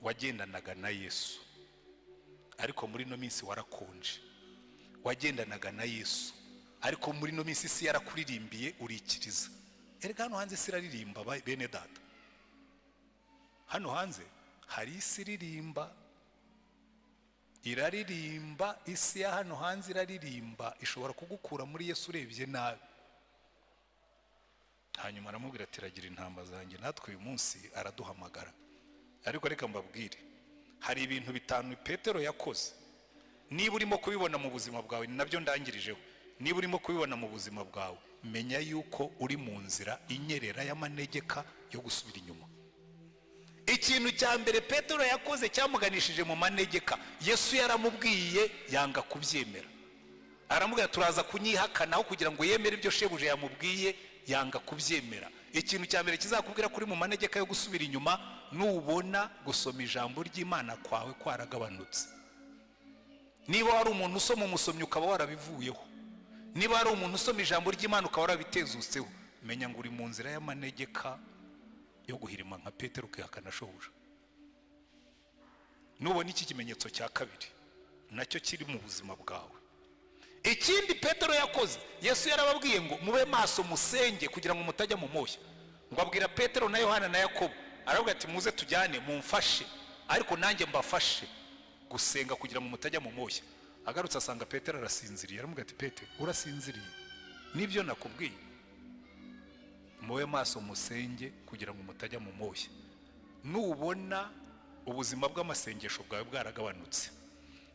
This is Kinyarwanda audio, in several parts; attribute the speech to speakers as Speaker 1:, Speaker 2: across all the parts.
Speaker 1: wagendanaga na Yesu ariko muri no minsi warakonje, wagendanaga na Yesu ariko muri no minsi isi yarakuririmbiye urikiriza. Erega hano hanze siraririmba bene data, hano hanze hari isi iririmba, iraririmba, isi ya hano hanze iraririmba, ishobora kugukura muri Yesu urebye nabi. Hanyuma aramubwira ati ragira intamba zanjye. Natwe uyu munsi araduhamagara, ariko reka mbabwire, hari ibintu bitanu Petero yakoze. Niba urimo kubibona mu buzima bwawe, nabyo ndangirijeho, niba urimo kubibona mu buzima bwawe, menya yuko uri mu nzira inyerera y'amanegeka yo gusubira inyuma. Ikintu cya mbere Petero yakoze cyamuganishije mu manegeka, Yesu yaramubwiye yanga kubyemera. Aramubwira turaza kunyihakanaho kugira ngo yemere ibyo shebuja yamubwiye, yanga kubyemera. Ikintu cya mbere kizakubwira kuri mu manegeka yo gusubira inyuma, nubona gusoma ijambo ry'Imana kwawe kwaragabanutse. Niba hari umuntu usoma umusomyi ukaba warabivuyeho, niba hari umuntu usoma ijambo ry'Imana ukaba warabitezutseho, menya ngo uri mu nzira y'amanegeka yo guhirima nka Petero ukihakana shobuja. Nubona iki kimenyetso cya kabiri, nacyo kiri mu buzima bwawe. Ikindi Petero yakoze, Yesu yarababwiye ngo mube maso musenge kugira ngo mutajya mu moshya. Ngo abwira Petero na Yohana na Yakobo, aravuga ati muze tujyane mumfashe, ariko nanjye mbafashe gusenga kugira ngo mutajya mu moshya. Agarutse asanga Petero arasinziriye, aravuga ati Petero urasinziriye, nibyo nakubwiye, mube maso musenge kugira ngo mutajya mu moshya. Nubona ubuzima bw'amasengesho bwawe bwaragabanutse,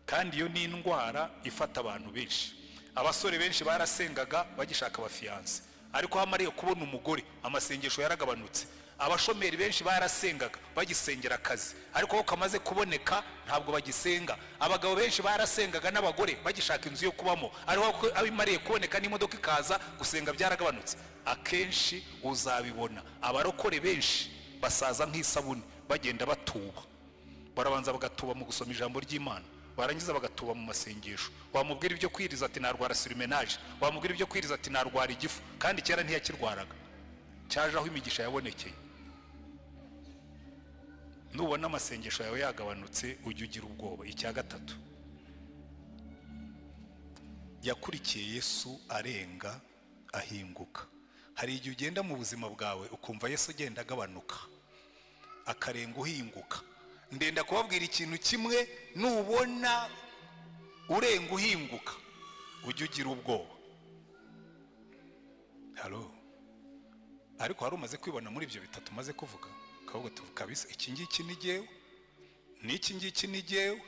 Speaker 1: kandi iyo ni indwara ifata abantu benshi. Abasore benshi barasengaga bagishaka abafiyanse, ariko hamariye kubona umugore amasengesho yaragabanutse. Abashomeri benshi barasengaga bagisengera akazi, ariko aho kamaze kuboneka ntabwo bagisenga. Abagabo benshi barasengaga n'abagore bagishaka inzu yo kubamo, ariko abimariye kuboneka n'imodoka ikaza, gusenga byaragabanutse. Akenshi uzabibona abarokore benshi basaza nk'isabuni bagenda batuba. Barabanza bagatuba mu gusoma ijambo ry'Imana, barangiza bagatuba mu masengesho. Wamubwira ibyo kwiriza ati narwara sirimenage, wamubwira ibyo kwiriza ati narwara igifu, kandi kera ntiyakirwaraga, cyaje aho imigisha yabonekeye. Nubona amasengesho yawe yagabanutse ujye ugira ubwoba. Icya gatatu, yakurikiye Yesu arenga ahinguka. Hari igihe ugenda mu buzima bwawe ukumva Yesu agenda agabanuka akarenga uhinguka. Ndenda kubabwira ikintu kimwe, nubona urenga uhinguka ujye ugira ubwoba. Halo, ariko hari umaze kwibona muri ibyo bitatu maze kuvuga, kavuga kabisa iki ngiki ni jyewe, n'iki ngiki ni jyewe,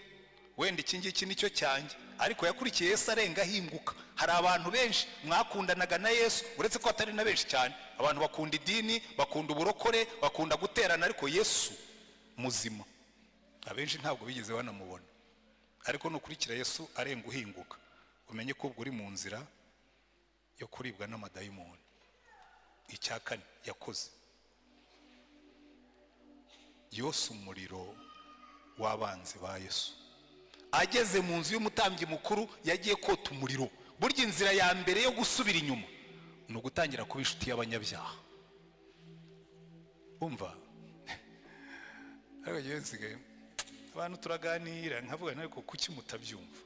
Speaker 1: wenda iki ngiki nicyo cyanjye. Ariko yakurikiye Yesu arenga ahinguka. Hari abantu benshi mwakundanaga na Yesu, uretse ko atari na benshi cyane. Abantu bakunda idini, bakunda uburokore, bakunda guterana, ariko Yesu muzima abenshi ntabwo bigeze banamubona. Ariko nukurikira Yesu arenga uhinguka, umenye ko ubwo uri mu nzira yo kuribwa n'amadayimoni. Icya kane yakoze, yose umuriro w'abanzi ba Yesu. Ageze mu nzu y'umutambyi mukuru yagiye kota umuriro. Burya inzira ya mbere yo gusubira inyuma ni ugutangira kuba inshuti y'abanyabyaha. Umva, ariko yewe nsigaye abantu turaganira nkavuga ariko kuki mutabyumva.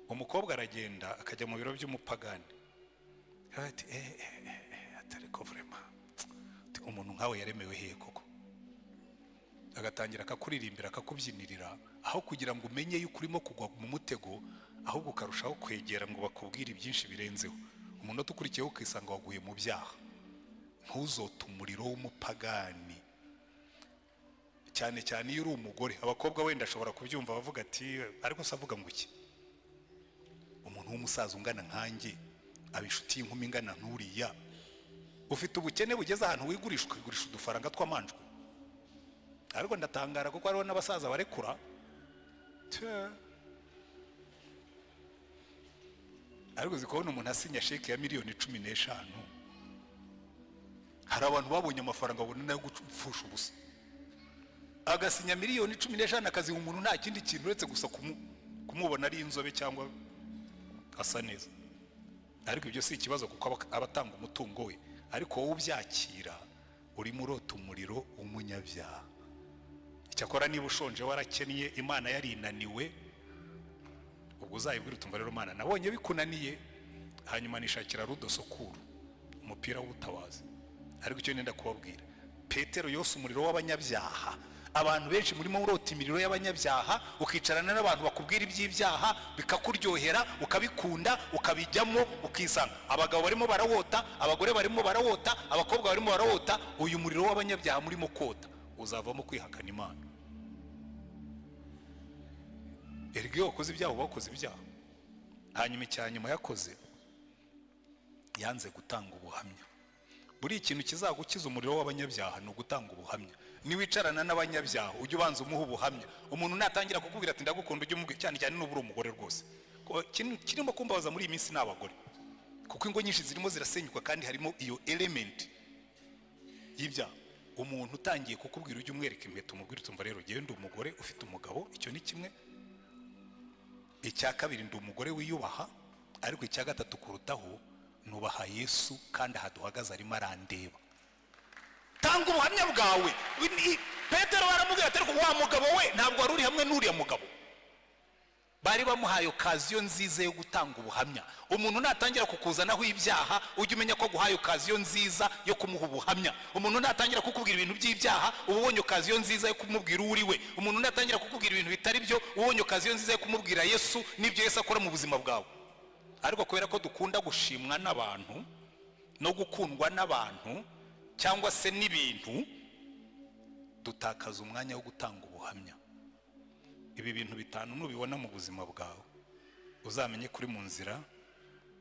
Speaker 1: Umukobwa aragenda akajya mu biro by'umupagani, ati atari ko vraiment umuntu nkawe yaremewe hehe koko? Agatangira akakuririmbira akakubyinirira, aho kugira ngo umenye yuko urimo kugwa mu mutego, ahubwo ukarushaho kwegera ngo bakubwire byinshi birenzeho. Umuntu utukurikiyeho ukisanga waguye mu byaha. Ntuzote umuriro w'umupagani, cyane cyane iyo uri umugore. Abakobwa wenda ashobora kubyumva bavuga ati ariko se avuga ngo iki? Umuntu w'umusaza ungana nkanjye abishuti inkumi ingana nturiya, ufite ubukene bugeze ahantu wigurisha udufaranga tw'amanjwe. Ariko ndatangara kuko hariho n'abasaza barekura. Ariko zikubona umuntu asinya sheke ya miliyoni 15. Hari abantu babonye amafaranga babona nayo gupfusha ubusa. Agasinya miliyoni 15 akazi umuntu nta kindi kintu uretse gusa kumubona ari inzobe cyangwa asa neza. Ariko ibyo si ikibazo kuko abatanga umutungo we. Ariko wowe ubyakira uri murota umuriro w'umunyabyaha. cyakora niba ushonje warakennye Imana yari inaniwe, ubwo uzayibwira utumva rero Mana nabonye bikunaniye, hanyuma nishakira rudosokuru umupira w'ubutabazi. Ariko icyo nenda kubabwira, Petero yose umuriro w'abanyabyaha. Abantu benshi murimo urota imiriro y'abanyabyaha, ukicarana n'abantu bakubwira iby'ibyaha bikakuryohera, ukabikunda, ukabijyamo, ukisanga abagabo barimo barawota, abagore barimo barawota, abakobwa barimo barawota. Uyu muriro w'abanyabyaha murimo kota uzavamo kwihakana Imana. Erige wakoze ibyaha bakoze ibyaha. Hanyuma icyanyuma yakoze, yanze gutanga ubuhamya. Buri ikintu kizagukiza umuriro w'abanyabyaha no gutanga ubuhamya. Niwicarana n'abanyabyaha ujye ubanza umuha ubuhamya. Umuntu natangira kukubwira ati ndagukunda ujye umubwira, cyane cyane n'uburi umugore rwose. Kirimo kumbabaza muri iyi minsi n'abagore, kuko ingo nyinshi zirimo zirasenyuka kandi harimo iyo element y'ibyaha. Umuntu utangiye kukubwira ujye umwereka impeta, umubwira utumva rero ngewe ndi umugore ufite umugabo, icyo ni kimwe. Icya kabiri ndi umugore wiyubaha, ariko icya gatatu kurutaho nubaha Yesu kandi ahaduhagaze arimo arandeba. Tanga ubuhamya bwawe. Petero baramubwira ati ariko wa mugabo we ntabwo wari uri hamwe n'uriya mugabo. Bari bamuhaye okaziyo nziza yo gutanga ubuhamya. Umuntu natangira kukuzanaho ibyaha ujye umenya ko guhaye okaziyo nziza yo kumuha ubuhamya. Umuntu natangira kukubwira ibintu by'ibyaha ubonye okaziyo nziza yo kumubwira uri we. Umuntu natangira kukubwira ibintu bitari byo ubonye okaziyo nziza yo kumubwira Yesu n'ibyo Yesu akora mu buzima bwawe. Ariko kubera ko dukunda gushimwa n'abantu no gukundwa n'abantu cyangwa se n'ibintu, dutakaza umwanya wo gutanga ubuhamya. Ibi bintu bitanu nubibona mu buzima bwawe uzamenye kuri mu nzira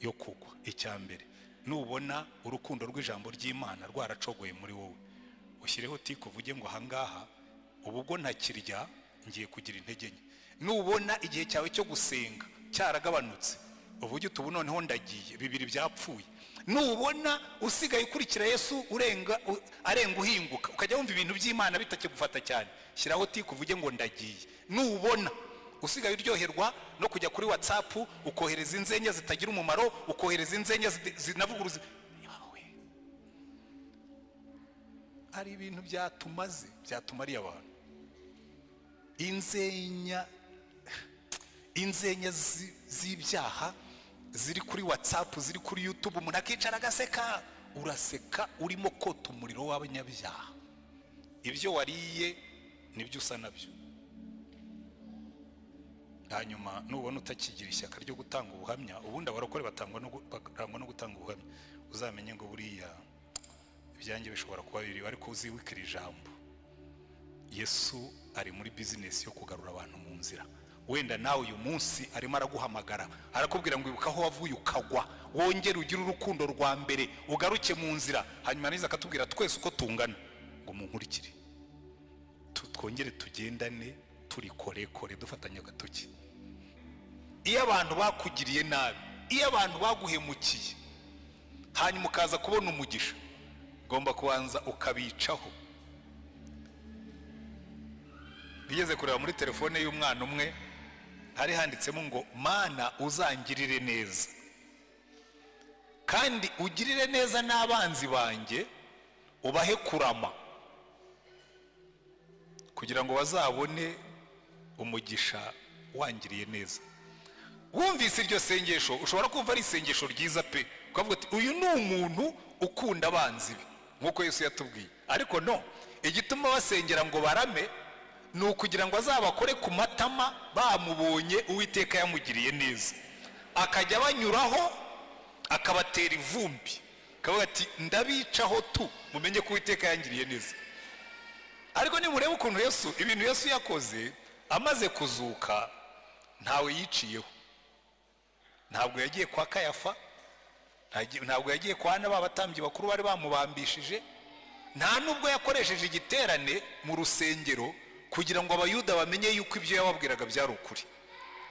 Speaker 1: yo kugwa. Icya mbere, nubona urukundo rw'ijambo ry'Imana rwaracogoye muri wowe, ushyireho tiko uvuge ngo ahangaha ubu ubwo ntakirya ngiye kugira intege nke. Nubona igihe cyawe cyo gusenga cyaragabanutse, uvuge uti ubu noneho ndagiye, bibiri byapfuye. Nubona usigaye ukurikira Yesu arenga uhinguka, ukajya wumva ibintu by'Imana bitakigufata cyane, shyiraho tiko uvuge ngo ndagiye. Nubona usigaye uryoherwa no kujya kuri WhatsApp ukohereza inzenya zitagira umumaro, ukohereza inzenya zinavuguruza, hari ibintu byatumariye abantu. Inzenya z'ibyaha ziri kuri WhatsApp, ziri kuri YouTube, umuntu akicara agaseka. Uraseka urimo kota umuriro w'abanyabyaha. Ibyo wariye nibyo usa nabyo. Hanyuma nubona utakigira ishyaka ryo gutanga ubuhamya, ubundi abarokore batangwa no gutanga ubuhamya, uzamenye ngo buriya ibyanjye bishobora kuba biri, ariko uzibukira ijambo. Yesu ari muri business yo kugarura abantu mu nzira. Wenda nawe uyu munsi arimo araguhamagara, arakubwira ngo ibuka aho wavuye ukagwa, wongere ugire urukundo rwa mbere, ugaruke mu nzira. Hanyuma niza akatubwira twese uko tungana ngo munkurikire, twongere tugendane turi kore dufatanya agatoki. Iyo abantu bakugiriye nabi, iyo abantu baguhemukiye, hanyuma ukaza kubona umugisha, ugomba kubanza ukabicaho. Bigeze kureba muri telefone y'umwana umwe, hari handitsemo ngo Mana uzangirire neza kandi ugirire neza n'abanzi banjye, ubahe kurama kugira ngo bazabone umugisha wangiriye neza. Wumvise iryo sengesho ushobora kumva ari isengesho ryiza pe, ukavuga ati uyu ni umuntu ukunda abanzi be nk'uko Yesu yatubwiye. Ariko no, igituma basengera ngo barame ni ukugira ngo azabakore ku matama bamubonye Uwiteka yamugiriye neza, akajya banyuraho akabatera ivumbi, akavuga ati ndabicaho tu mumenye ko Uwiteka yangiriye neza. Ariko nimurebe ukuntu Yesu, ibintu Yesu yakoze amaze kuzuka, ntawe yiciyeho. Ntabwo yagiye kwa Kayafa, ntabwo yagiye kwa n'abatambyi bakuru bari bamubambishije, nta nubwo yakoresheje igiterane mu rusengero kugira ngo abayuda bamenye yuko ibyo yababwiraga byari ukuri.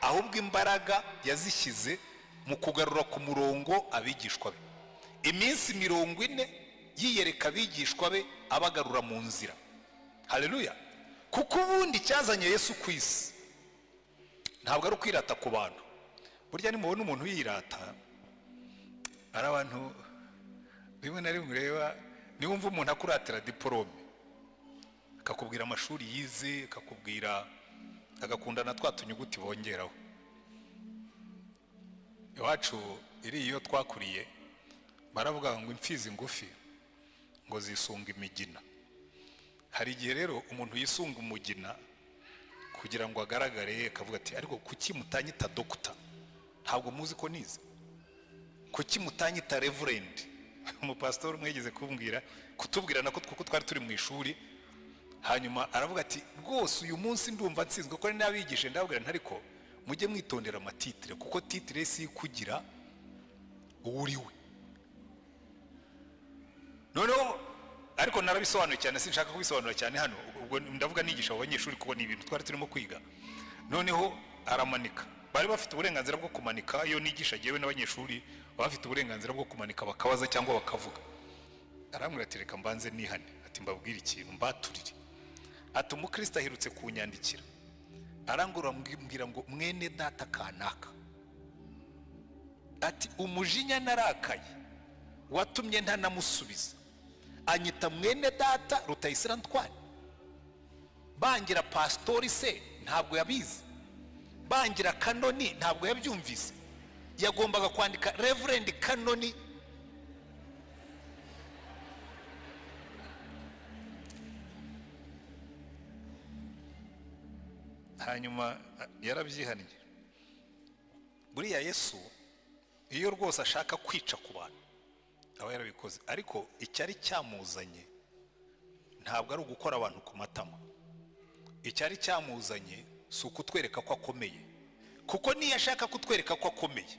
Speaker 1: Ahubwo imbaraga yazishyize mu kugarura ku murongo abigishwa be. Iminsi 40 yiyereka abigishwa be abagarura mu nzira. Haleluya. Kuko ubundi cyazanye Yesu ku isi ntabwo ari kwirata ku bantu. Burya nimubona umuntu yirata, ari abantu rimwe na rimwe ureba, niwumva umuntu akuratira diplome kakubwira amashuri yize, kakubwira agakunda na twa tunyuguti bongeraho. Iwacu iri iyo twakuriye baravuga ngo imfizi ngufi ngo zisunga imigina. Hari igihe rero umuntu yisunga umugina kugira ngo agaragare, akavuga ati ariko kuki mutanyita dokita, ntabwo muzi ko nize? Kuki mutanyita reverend? Umupastor mwegeze kutubwira nako kuko twari turi mu ishuri, hanyuma aravuga ati rwose uyu munsi ndumva nsinzwe ko nabigishe. Ndabwira ntariko mujye mwitondera amatitire, kuko titire si kugira uwuriwe. Noneho ariko narabisobanuye cyane, sinshaka kubisobanura cyane hano, ubwo ndavuga nigisha abanyeshuri kuko ni ibintu twari turimo kwiga. Noneho aramanika, bari bafite uburenganzira bwo kumanika. Iyo nigisha jewe n'abanyeshuri bafite uburenganzira bwo kumanika bakabaza cyangwa bakavuga. Aramwira ati reka mbanze nihane, ati mbabwire ikintu mbaturire. Ati umukristo ahirutse kunyandikira, arangura mbwira ngo mwene data kanaka, ati umujinya narakaye watumye ntanamusubiza, anyita mwene data Rutayisire Antoine. Bangira pastori se ntabwo yabizi, bangira kanoni ntabwo yabyumvise, yagombaga kwandika reverend kanoni. Hanyuma yarabyihannye. Buriya Yesu iyo rwose ashaka kwica ku bantu aba yarabikoze, ariko icyari cyamuzanye ntabwo ari ugukora abantu ku matama. Icyari cyamuzanye si ukutwereka ko akomeye, kuko niyo ashaka kutwereka ko akomeye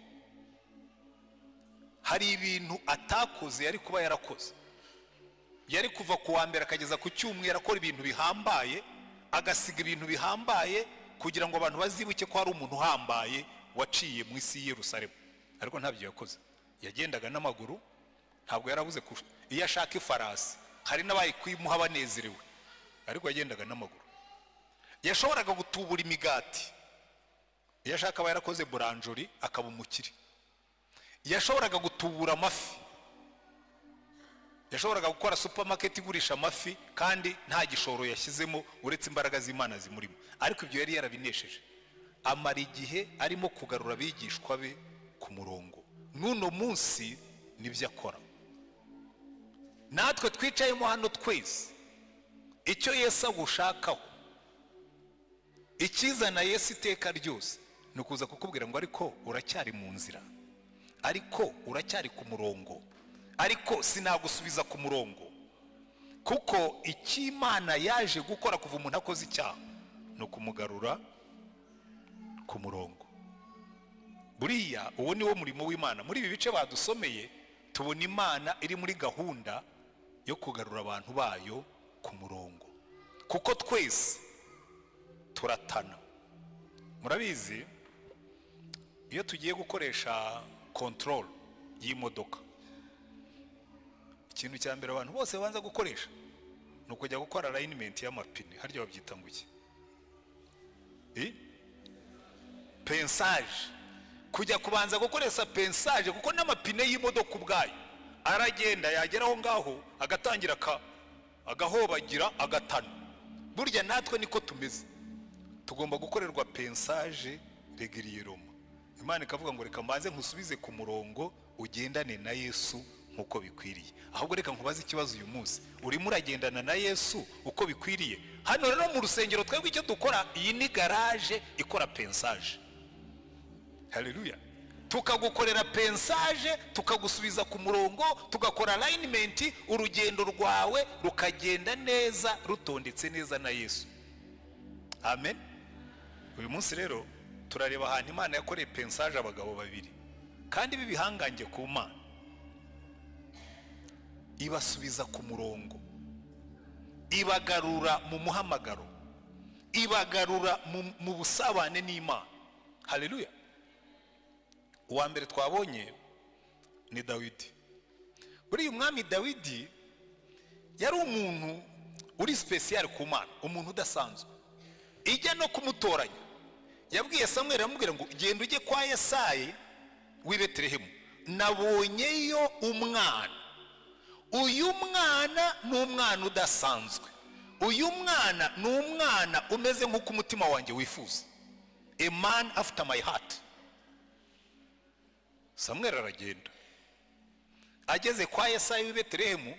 Speaker 1: hari ibintu atakoze yari kuba yarakoze. Yari kuva ku wa mbere akageza ku cyumweru akora ibintu bihambaye, agasiga ibintu bihambaye kugira ngo abantu bazibuke ko hari umuntu uhambaye waciye mu isi y'i Yerusalemu. Ariko ntabyo yakoze, yagendaga n'amaguru, ntabwo yarabuze iyo ashaka ifarasi hari n'abaye kwimuha banezerewe, ariko yagendaga n'amaguru. Yashoboraga gutubura imigati, iyo ashaka aba yarakoze buranjori akaba umukire. Yashoboraga gutubura amafi, yashoboraga gukora supermarket igurisha amafi kandi nta gishoro yashyizemo uretse imbaraga z'Imana zimurimo. Ariko ibyo yari yarabinesheje. Amara igihe arimo kugarura abigishwa be ku murongo. Nuno munsi nibyo akora. Natwe twicayemo hano twese, icyo Yesu agushakaho, ikizana Yesu iteka ryose ni ukuza kukubwira ngo ariko uracyari mu nzira, ariko uracyari ku murongo, ariko sinagusubiza ku murongo. Kuko icy'Imana yaje gukora kuva umuntu akoze icyaha ni ukumugarura ku murongo. Buriya uwo ni wo murimo w'Imana. Muri ibi bice badusomeye tubona Imana iri muri gahunda yo kugarura abantu bayo ku murongo, kuko twese turatana. Murabizi iyo tugiye gukoresha control y'imodoka, ikintu cya mbere abantu bose banza gukoresha ni ukujya gukora alignment y'amapine. Harya babyita ngo iki? Pensage. Kujya kubanza gukoresha pensage, kuko n'amapine y'imodoka ubwayo aragenda yageraho ngaho agatangira agahobagira agatana. Burya natwe niko tumeze, tugomba gukorerwa pensage regiriyeroma. Imana ikavuga ngo reka mbanze nkusubize ku murongo ugendane na Yesu nkuko bikwiriye. Ahubwo reka nkubaze ikibazo uyu munsi, urimo uragendana na Yesu uko bikwiriye? Hano rero mu rusengero twebwe icyo dukora, iyi ni garage ikora pensage. Haleluya. Tukagukorera pensage, tukagusubiza ku murongo, tugakora alignment, urugendo rwawe rukagenda neza rutondetse neza na Yesu. Amen. Uyu munsi rero turareba ahantu Imana yakoreye pensage abagabo babiri kandi bibihangange ku Mana, ibasubiza ku murongo, ibagarura mu muhamagaro, ibagarura mu busabane n'Imana. Haleluya. Uwa mbere twabonye ni Dawidi. Buriya umwami Dawidi yari umuntu uri special ku Mana, umuntu udasanzwe. Ijya no kumutoranya yabwiye Samuel, aramubwira ngo genda ujye kwa Yesayi w'i Betelehemu, nabonyeyo umwana, uyu mwana ni umwana udasanzwe, uyu mwana ni umwana umeze nk'uko umutima wanjye wifuza, a man after my heart. Samweli aragenda ageze kwa Yesayi w'i Betelehemu.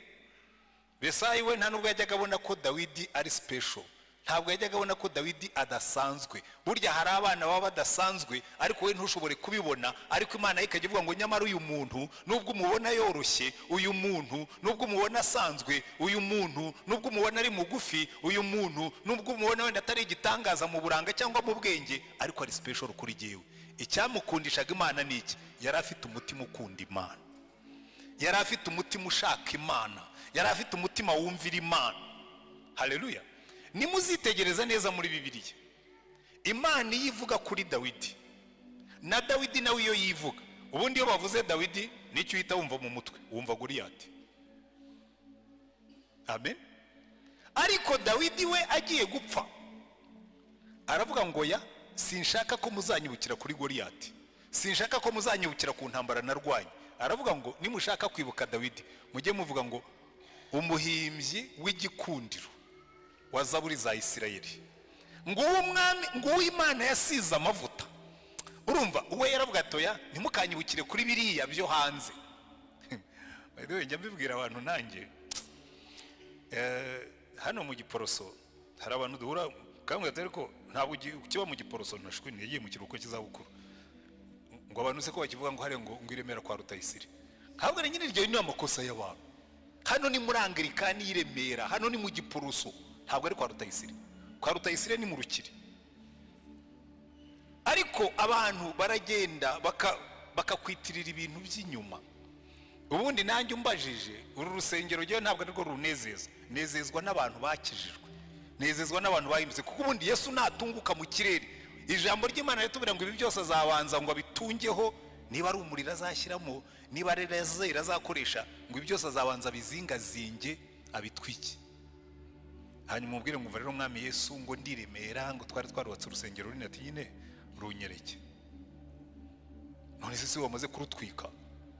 Speaker 1: Yesayi we nta nubwo yajyaga abona ko Dawidi ari special, ntabwo yajyaga abona ko Dawidi adasanzwe. Burya hari abana baba badasanzwe ariko we ntushobore kubibona, ariko Imana ikajya ivuga ngo nyamara uyu muntu nubwo umubona yoroshye, uyu muntu nubwo umubona asanzwe, uyu muntu nubwo umubona ari mugufi, uyu muntu nubwo umubona wenda atari igitangaza mu buranga cyangwa mu bwenge, ariko ari special kuri jyewe. Icyamukundishaga Imana ni iki? Yari afite umutima ukunda Imana, yari afite umutima ushaka Imana, yari afite umutima wumvira Imana. Haleluya. Nimuzitegereza neza muri Bibiliya, Imana iyo ivuga kuri Dawidi, na Dawidi nawe iyo yivuga, ubundi iyo bavuze Dawidi nicyo uhita wumva mu mutwe, wumva Goliyati. Amen. Ariko Dawidi we agiye gupfa aravuga ngo ya sinshaka ko muzanyibukira kuri Goliyati, sinshaka ko muzanyibukira ku ntambara narwanye. Aravuga ngo nimushaka kwibuka Dawidi mujye muvuga ngo umuhimbyi w'igikundiro wa zaburi za Isirayeli, nguwo umwami, nguwo Imana yasize amavuta. Urumva uwe yaravuga atoya ntimukanyibukire kuri biriya byo hanze. Bayiwe njya mbibwira abantu nanjye, hano mu Giporoso hari abantu duhura kamwe atari ko ntabwo kiba mu Giporoso ntashwe yagiye mu kiruhuko cy'izabukuru, ngo abantu se ko bakivuga ngo hare ngo Iremera kwa Rutayisire. Ntabwo nyine iryo ni amakosa y'abantu. Hano ni muri Anglikani y'i Remera, hano ni mu Giporoso, ntabwo ari kwa Rutayisire. Kwa Rutayisire ni mu Rukiri. Ariko abantu baragenda bakakwitirira ibintu by'inyuma. Ubundi nanjye umbajije uru rusengero ryo ntabwo ari rwo runezeza, nezezwa n'abantu bakijijwe, nezezwa n'abantu bahimbye, kuko ubundi Yesu natunguka mu kirere, ijambo ry'Imana ritubwira ngo ibi byose azabanza ngo abitungeho, niba ari umuriro azashyiramo, niba ari lazeri azakoresha, ngo ibi byose azabanza bizingazinge abitwike. Hanyuma mubwire ngo rero Mwami Yesu ngo ndi Remera, ngo twari twarubatse urusengero runini, ati nyine runyereke. None se si wamaze kurutwika?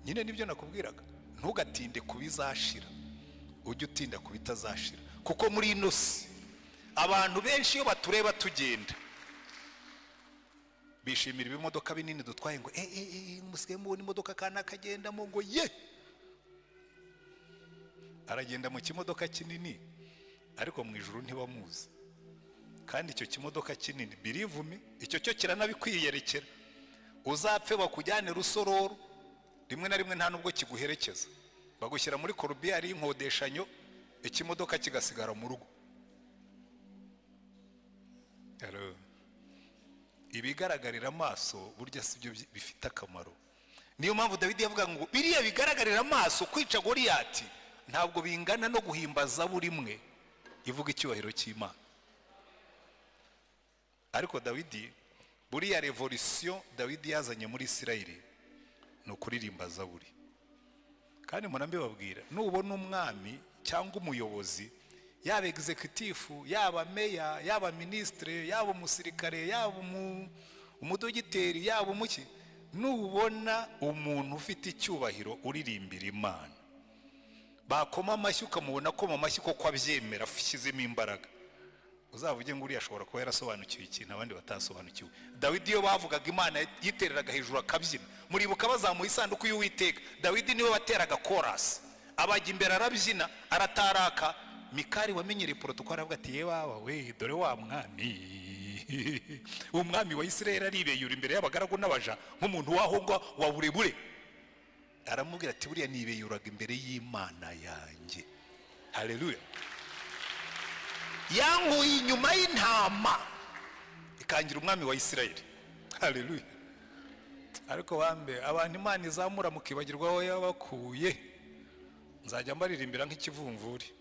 Speaker 1: Nyine nibyo nakubwiraga, ntugatinde kubizashira, ujye utinda kubitazashira. Kuko muri ino si abantu benshi iyo batureba tugenda bishimira ibimodoka binini dutwaye, ngo musigaye mubona imodoka kana kagendamo, ngo ye aragenda mu kimodoka kinini, ariko mu ijuru ntibamuzi. Kandi icyo kimodoka kinini believe me, icyo cyo kiranabikwiyerekera. Uzapfe bakujyane Rusororo, rimwe na rimwe nta nubwo kiguherekeza, bagushyira muri korubiyari y'inkodeshanyo, ikimodoka kigasigara mu rugo. Ibigaragarira amaso burya sibyo bifite akamaro. Niyo mpamvu Dawidi yavuga ngo biriya bigaragarira amaso kwica Goliyati ntabwo bingana no guhimbaza buri mwe ivuga icyubahiro cy'Imana. Ariko Dawidi, buriya revolution Dawidi yazanye muri Isirayeli no kuririmba zaburi. Kandi murambe babwira, nubona umwami cyangwa umuyobozi, yaba executive, yaba meya, yaba ministre, yaba umusirikare, yaba umudogiteri, yaba umuki, nubona umuntu ufite icyubahiro uririmbira Imana, bakoma amashyi ukamubona ko mu mashyi ko abyemera afishizemo imbaraga, uzavuge ngo uriya ashobora kuba yarasobanukiwe ikintu abandi batasobanukiwe. Dawidi iyo bavugaga Imana yitereraga hejuru akabyina. Muribuka bazamuye isanduku y'Uwiteka, Dawidi niwe wateraga chorus, abajya imbere arabyina, arataraka. Mikari wamenyereye protokoli aravuga ati ye baba we dore wa mwami umwami wa Isirayeli aribeyura imbere y'abagaragu n'abaja nk'umuntu wahongwa wa burebure. Aramubwira ati buriya nibeyuraga imbere y'Imana yanjye. Haleluya. Yankuye inyuma y'intama ikangira umwami wa Isirayeli. Haleluya. Ariko wambe abantu Imana izamura mukibagirwa aho yabakuye, nzajya mbaririmbira nk'ikivumvuri.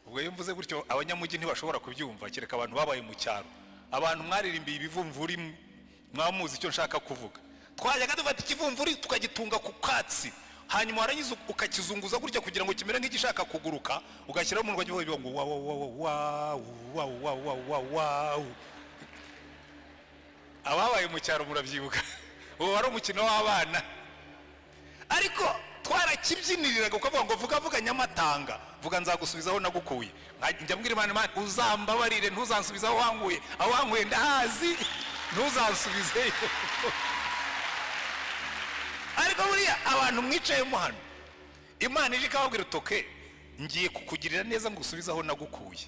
Speaker 1: Ubwo iyo mvuze gutyo abanyamujyi ntibashobora kubyumva, kereka abantu babaye mu cyaro. Abantu mwaririmbiye ibivumvuri mwamuzi icyo nshaka kuvuga. Twajyaga dufata ikivumvuri tukagitunga ku katsi, hanyuma warangiza ukakizunguza gutya kugira ngo kimere nk'igishaka kuguruka, ugashyiraho umunwa wagiye ngo wa wa wa wa. Ababaye mu cyaro murabyibuka, uwo wari umukino w'abana. Ariko twarakibyiniriraga ukavuga ngo vuga nyamatanga, vuga nzagusubizaho nagukuye. Njya mbwira Imana uzambabarire ntuzansubizaho wankuye, aho wankuye ndahazi ntuzansubizeyo. Ariko buriya abantu mwicayemo hano, Imana ije ikababwira utoke ngiye kukugirira neza ngo usubizaho nagukuye.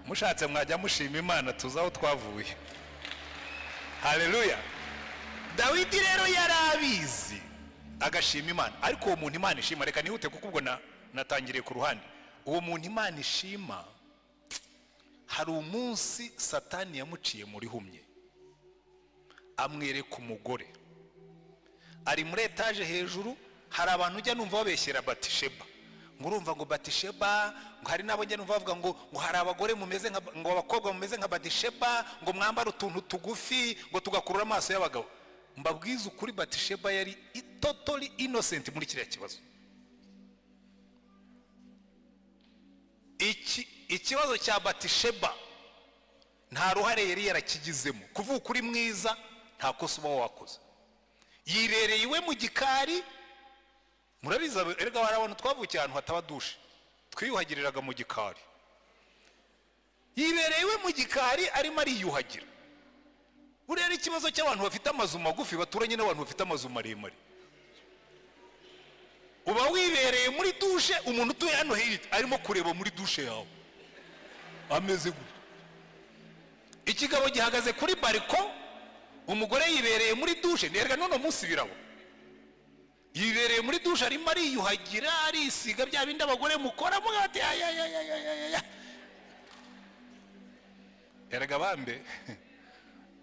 Speaker 1: Mushatse mwajya mushima Imana tuzaho twavuye. Haleluya. Dawidi rero yarabizi agashima Imana, ariko uwo muntu Imana ishima, reka nihute kuko ubwo natangiriye ku ruhande. Uwo muntu Imana ishima, hari umunsi Satani yamuciye muri humye, amwereka umugore ari muri etaje hejuru. Hari abantu ujya numva babeshyera Batisheba, ngo urumva ngo Batisheba, ngo hari nabo njya numva bavuga ngo hari abagore mumeze nka, ngo abakobwa mumeze nka Batisheba, ngo mwambara utuntu tugufi ngo tugakurura amaso y'abagabo. Mbabwiza ukuri, Batisheba yari totally innocent muri kiriya kibazo. Ikibazo cya Batisheba nta ruhare yari yarakigizemo. Kuvuga ukuri mwiza nta kosa uba wakoze. Yirereye iwe mu gikari. Murabiza erega barabona twavukiye ahantu hataba dushe, twiyuhagiriraga mu gikari. Yibereye iwe mu gikari arimo ariyuhagira. Buriya ari ikibazo cy'abantu bafite amazu magufi baturanye n'abantu bafite amazu maremare. Uba wibereye muri dushe, umuntu utuye hano hirya arimo kureba muri dushe yawe ameze gutya. Ikigabo gihagaze kuri bariko, umugore yibereye muri dushe. Nerega none munsi birabo, yibereye muri dushe arimo ariyuhagira, arisiga bya bindi abagore mukora mugati. Erega bambe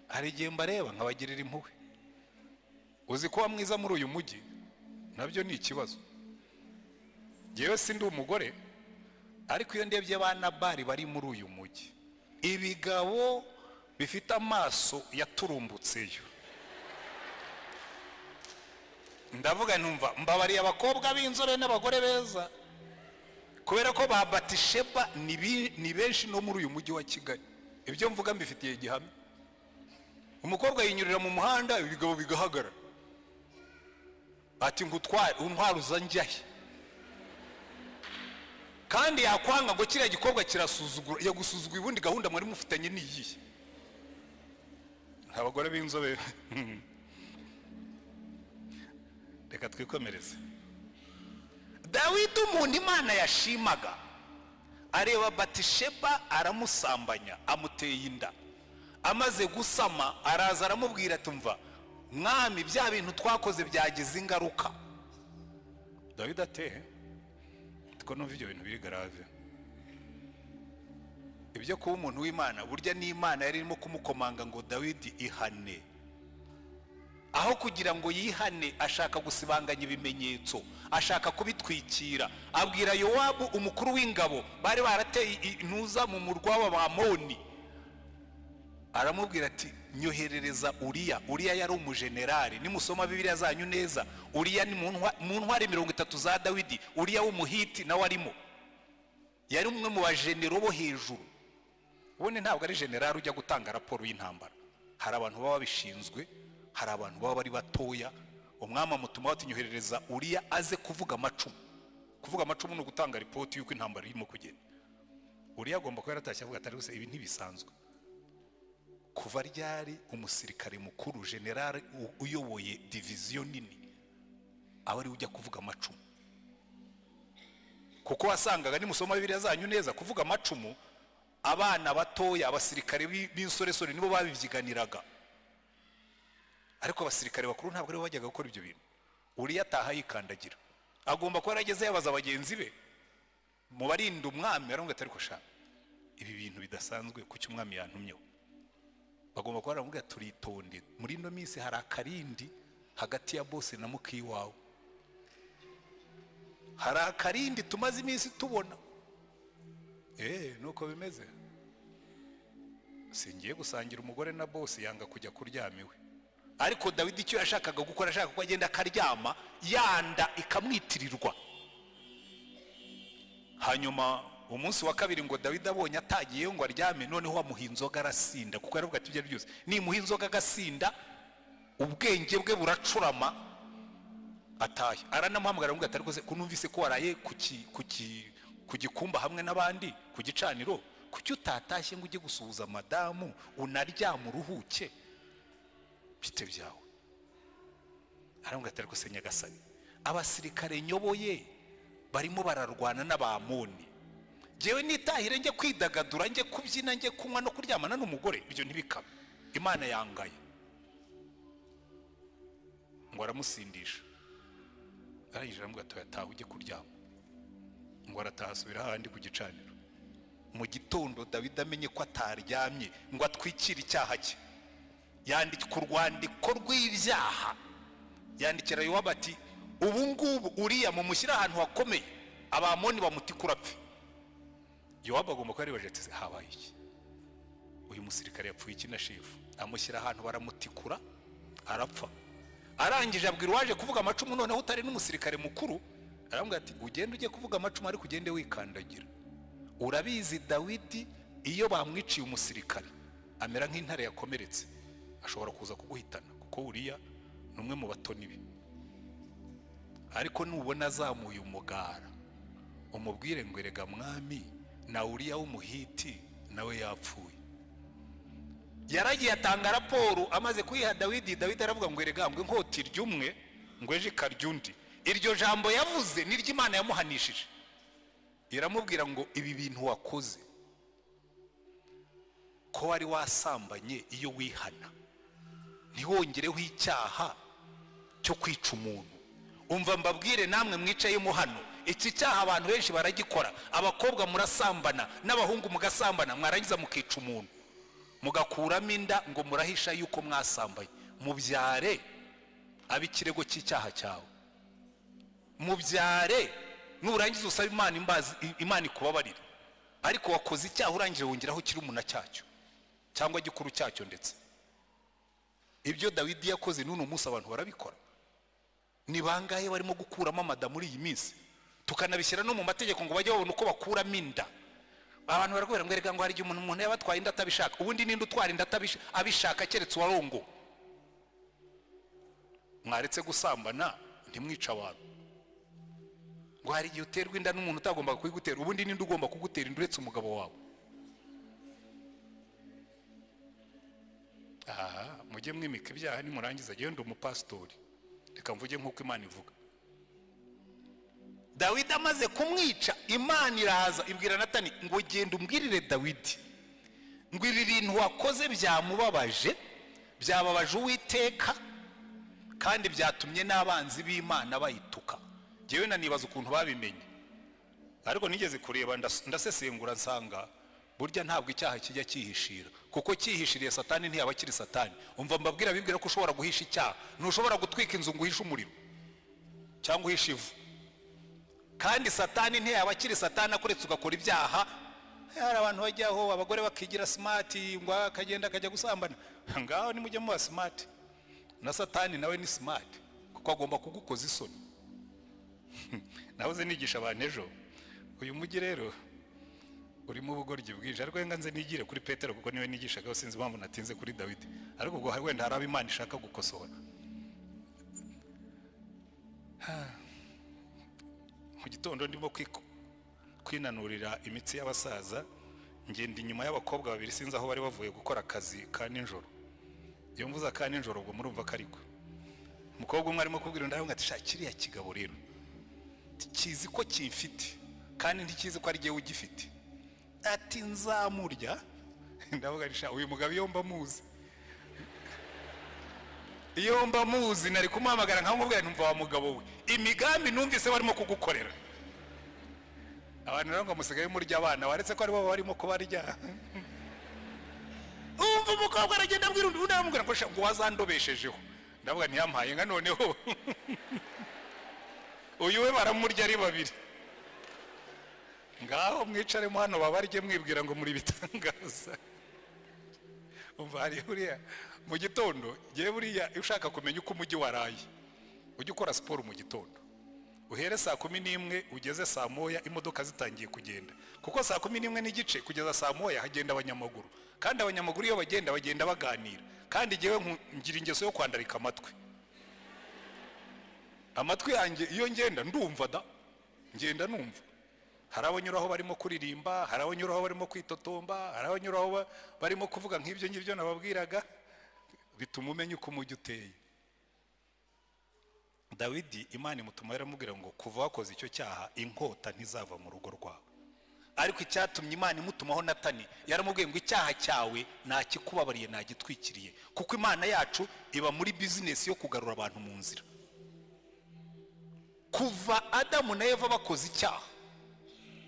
Speaker 1: hari igihe mbareba nkabagirira impuhwe. Uzi kuba mwiza muri uyu mujyi nabyo ni ikibazo. Jewe sindi umugore, ariko iyo ndebye abana bari bari muri uyu mujyi, ibigabo bifite amaso yaturumbutseyo, ndavuga ntumva mbabariye abakobwa b'inzore n'abagore beza, kubera ko ba Batisheba ni benshi no muri uyu mujyi wa Kigali. Ibyo mvuga mbifitiye gihamya. Umukobwa yinyurira mu muhanda, ibigabo bigahagarara, ati ngutware untwaruza njyahe, kandi yakwanga ngo kiriya gikobwa kirasuzugura, yagusuzugura ubundi gahunda mwari mufitanye niyihe. Abagore b'inzobe reka twikomereze. Dawidi umuntu Imana yashimaga, areba Batisheba aramusambanya, amuteye inda. Amaze gusama araza aramubwira ati mva mwami bya bintu twakoze byagize ingaruka. Dawidi ate ko numva ibyo bintu biri grave. Ibyo kuba umuntu w'Imana, burya ni Imana yari irimo kumukomanga ngo Dawidi ihane. Aho kugira ngo yihane, ashaka gusibanganya ibimenyetso, ashaka kubitwikira. Abwira Yowabu umukuru w'ingabo, bari barateye intuza mu murwa w'Abamoni, aramubwira ati nyoherereza Uriya. Uriya yari umujenerali, nimusoma Bibiliya zanyu neza, Uriya ni mu ntwari 30 za Dawidi. Uriya w'umuhiti nawe arimo, yari umwe mu bajenero bo hejuru. Ubone ntabwo ari generali ujya gutanga raporo y'intambara, hari abantu baba bishinzwe, hari abantu baba bari batoya. Umwami amutuma ati nyoherereza Uriya aze kuvuga amacumu. Kuvuga amacumu no gutanga ripoti yuko intambara irimo kugenda. Uriya agomba kuba yaratashye avuga ati rwose ibi ntibisanzwe. Kuva ryari umusirikare mukuru, general uyoboye division nini, aho ari ujya kuvuga amacumu? Kuko wasangaga nimusoma Bibiliya zanyu neza, kuvuga amacumu abana batoya, abasirikare b'insoresore nibo babivyiganiraga, ariko abasirikare bakuru ntabwo ari bajyaga gukora ibyo bintu. Uriya ataha yikandagira, agomba kuba yarageze yabaza abagenzi be mu barinda umwami, aramubwira ati ariko sha ibi bintu bidasanzwe kuki umwami yantumyeho. Bagomba kuba baramubwira turitonde, muri ino minsi hari akarindi hagati ya bose na muki wawe, hari akarindi tumaze iminsi tubona. Nuko bimeze. Singiye gusangira umugore na boss, yanga kujya kuryamiwe. Ariko Dawidi icyo yashakaga gukora, ashaka ko agenda akaryama, yanda ikamwitirirwa. Hanyuma umunsi wa kabiri ngo Dawidi abonye atagiye ngo aryame, noneho amuha inzoga arasinda, kuko yaravuga ati ibyo byose ni muha inzoga agasinda ubwenge bwe buracurama ataye. Aranamuhamagara ngo atari rwose kunumvise ko waraye ku gikumba hamwe n'abandi ku gicaniro, kuki utatashye ngo ujye gusuhuza madamu unaryama uruhuke bite byawe? Arambwira atari rwose Nyagasani, abasirikare nyoboye barimo bararwana n'abamoni, jewe nitahire njye kwidagadura, njye kubyina, njye kunywa no kuryamana n'umugore, ibyo ntibikaba. Imana yangaye. Ngo aramusindisha, arangije aramubwira ati yataha ujye kuryama. Ngo aratahasubira handi ku gicaniro. Mu gitondo Dawidi amenye ko ataryamye ngo atwikire icyaha cye, yandika urwandiko rw'ibyaha, yandikira Yowabu ati ubu ngubu Uriya mumushyira ahantu hakomeye, abamoni bamutikura apfe. Yowabu agomba kuba yaribaje ati habaye iki? Uyu musirikare yapfuye iki na shefu? Amushyira ahantu baramutikura arapfa. Arangije abwira uwaje kuvuga amacumu, noneho utari n'umusirikare mukuru, arambwira ati ugende ujye kuvuga amacumu ariko ugende wikandagira. Urabizi Dawidi iyo bamwiciye umusirikare amera nk'intare yakomeretse, ashobora kuza kuguhitana kuko Uriya numwe mu batoni be. Ariko nubona azamuye umugara umubwire ngo erega mwami na Uriya w'umuhiti nawe yapfuye. Yaragiye atanga raporo amaze kuyiha Dawidi. Dawidi aravuga ngo erega ngo inkota iryumwe ngo eje ikaryundi. Iryo jambo yavuze ni ry'Imana yamuhanishije, iramubwira ngo ibi bintu wakoze ko wari wasambanye, iyo wihana ntiwongereho icyaha cyo kwica umuntu. Umva mbabwire namwe mwicayemo hano, iki cyaha abantu benshi baragikora. Abakobwa murasambana n'abahungu mugasambana, mwarangiza mukica umuntu, mugakuramo inda ngo murahisha yuko mwasambanye. Mubyare abikirego cy'icyaha cyawe, mubyare nurangiza usaba Imana imbazi, Imana ikubabarire. Ariko wakoze icyaha urangije wongeraho kiri umuna cyacyo cyangwa gikuru cyacyo. Ndetse ibyo Dawidi yakoze n'uno munsi abantu barabikora. Ni bangahe barimo gukuramo amada muri iyi minsi, tukanabishyira no mu mategeko ngo bajye babona uko bakuramo inda. Abantu baragwera ngo erega ngo hari igihe umuntu yabatwaye inda atabishaka. Ubundi ninde utwara inda abishaka keretse warongo? Mwaretse gusambana ntimwica abantu. Ngo hari igihe uterwa inda n'umuntu utagomba kuyigutera. Ubundi ninde ugomba kugutera inda uretse umugabo wawe? Mujye mwimika ibyaha nimurangiza. Jewe ndi umupasitori, reka mvuge nk'uko Imana ivuga. Dawidi amaze kumwica, Imana iraza ibwira Natani ngo genda umbwirire Dawidi ngo ibi bintu wakoze byamubabaje, byababaje Uwiteka, kandi byatumye n'abanzi b'Imana bayituka. Jewe nanibaza ukuntu babimenye, ariko nigeze kureba ndasesengura nsanga burya ntabwo icyaha kijya cyihishira, kuko cyihishiriye Satani ntiyaba kiri Satani. Umva mbabwira bibwira ko ushobora guhisha icyaha. Ntushobora gutwika inzu ngo uhishe umuriro cyangwa uhishe ivu, kandi Satani ntiyaba kiri Satani akuretse ugakora ibyaha. Hari abantu bajyaho abagore bakigira smart ngo akagenda akajya gusambana. Ngaho ni mujye muba smart, na Satani nawe ni smart kuko agomba kugukoza isoni. Nahoze nigisha abantu ejo, uyu mujyi rero urimo ubugoryi bwinshi, ariko nga nze nigire kuri Petero kuko niwe nigishaga. Sinzi impamvu natinze kuri Dawidi, ariko ubwo wenda hari Imana ishaka gukosora. Mu gitondo ndimo kwinanurira imitsi y'abasaza, ngenda inyuma y'abakobwa babiri, sinzi aho bari bavuye gukora akazi ka nijoro. Iyo mvuza ka nijoro ubwo murumva kariko umukobwa umwe arimo kubwira undi ngo ati shakiriya kigabo rero kizi ko kimfite kandi ntikizi ko ari giye ugifite. Ati nzamurya. Ndavuga risha uyu mugabo iyo mba muzi, iyo mba muzi nari kumuhamagara nkamubwira ntumva wa mugabo we imigambi numvise barimo kugukorera. Abantu rero ngo musigaye murya abana waretse ko ari bo barimo kubarya. Umva umukobwa aragenda abwira undi ndamubwira ngo wazandobeshejeho. Ndavuga ntiyampaye nga noneho uyu we baramurya ari babiri. Ngaho mwicaremo hano babarye mwibwira ngo muri bitangaza. Umva hari buriya mu gitondo, giye buriya ushaka kumenya uko umujyi waraye, ujye ukora siporo mu gitondo. Uhere saa 11 ugeze saa 1 imodoka zitangiye kugenda, kuko saa 11 n'igice kugeza saa 1 hagenda abanyamaguru, kandi abanyamaguru iyo bagenda baganira. kandi jewe ngira ingeso yo kwandarika amatwi yanjye iyo ngenda ndumva ngenda numva. Hari abanyuraho barimo kuririmba, hari abanyuraho barimo kwitotomba, hari abanyuraho barimo kuvuga nk'ibyo nababwiraga, bituma umenya uko umujyi uteye. Dawidi Imana imutuma yaramubwira ngo kuva wakoze icyo cyaha inkota ntizava mu rugo rwawe. Ariko icyatumye Imana imutumaho Natani yaramubwiye ngo icyaha cyawe nakikubabariye nagitwikiriye, kuko Imana yacu iba muri business yo kugarura abantu mu nzira. Kuva Adamu na Eva bakoze icyaha,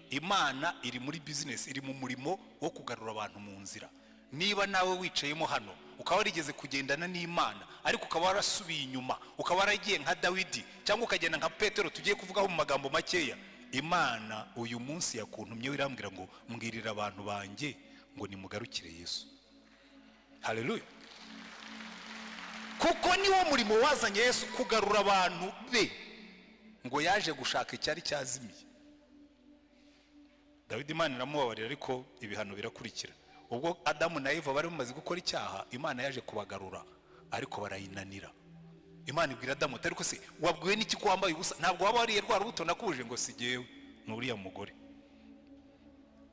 Speaker 1: Imana iri muri business, iri mu murimo wo kugarura abantu mu nzira. Niba nawe wicayemo hano ukaba warigeze kugendana n'Imana ariko ukaba warasubiye inyuma, ukaba waragiye nka Dawidi cyangwa ukagenda nka Petero tugiye kuvugaho mu magambo makeya, Imana uyu munsi yakuntumye irambwira ngo mbwirira abantu banjye ngo nimugarukire Yesu. Haleluya. Kuko niwo murimo wazanye Yesu, kugarura abantu be, ngo yaje gushaka icyari cyazimiye. Dawidi Imana iramubabarira ariko ibihano birakurikira. Ubwo Adamu na Eva bari bamaze gukora icyaha, Imana yaje kubagarura ariko barayinanira. Imana ibwira Adamu ati ariko se wabwiwe n'iki ko wambaye ubusa? Ntabwo waba wariye rwa rubuto nakubuje ngo sigewe n'uriya mugore.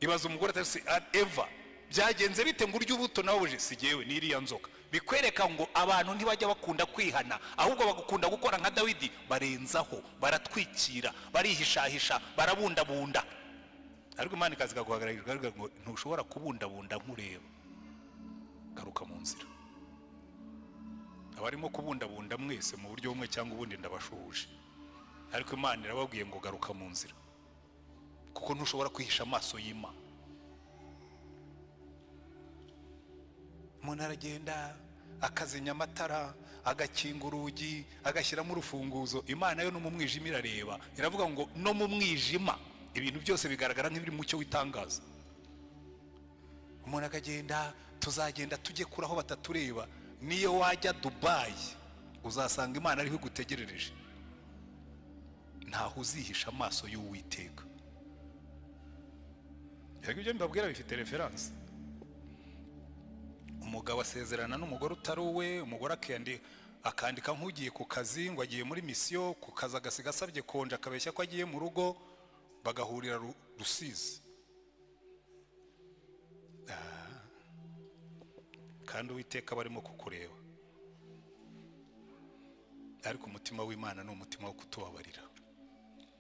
Speaker 1: Ibaza umugore ati se Eva byagenze bite ngo urya ubuto nawubuje? Sigewe n'iriya nzoka. Bikwereka ngo abantu ntibajya bakunda kwihana, ahubwo bagukunda gukora nka Dawidi, barenzaho, baratwikira, barihishahisha, barabundabunda. Ariko Imana ikaza guhagarara ngo ntushobora kubundabunda nkureba, garuka mu nzira. Abarimo kubundabunda mwese mu buryo bumwe cyangwa ubundi ndabashuhuje, ariko Imana irababwiye ngo garuka mu nzira, kuko ntushobora kwihisha amaso y'Imana. Umuntu aragenda akazenya amatara, agakinga urugi, agashyiramo urufunguzo. Imana yo no mu mwijima irareba, iravuga ngo no mu mwijima ibintu byose bigaragara nk'ibiri mu cyo witangaza. Umuntu akagenda, tuzagenda tujye kuraho batatureba. Niyo wajya Dubai uzasanga Imana ariho gutegerereje, ntaho uzihisha amaso y'Uwiteka. Yego ibyo mbabwira bifite reference. Umugabo asezerana n'umugore utari uwe, umugore akandika nk'ugiye ku kazi ngo agiye muri misiyo, ku kazi agasiga asabye konje akabeshya ko agiye mu rugo, bagahurira Rusizi. Kandi Uwiteka barimo kukureba, ariko umutima w'Imana ni umutima wo kutubabarira.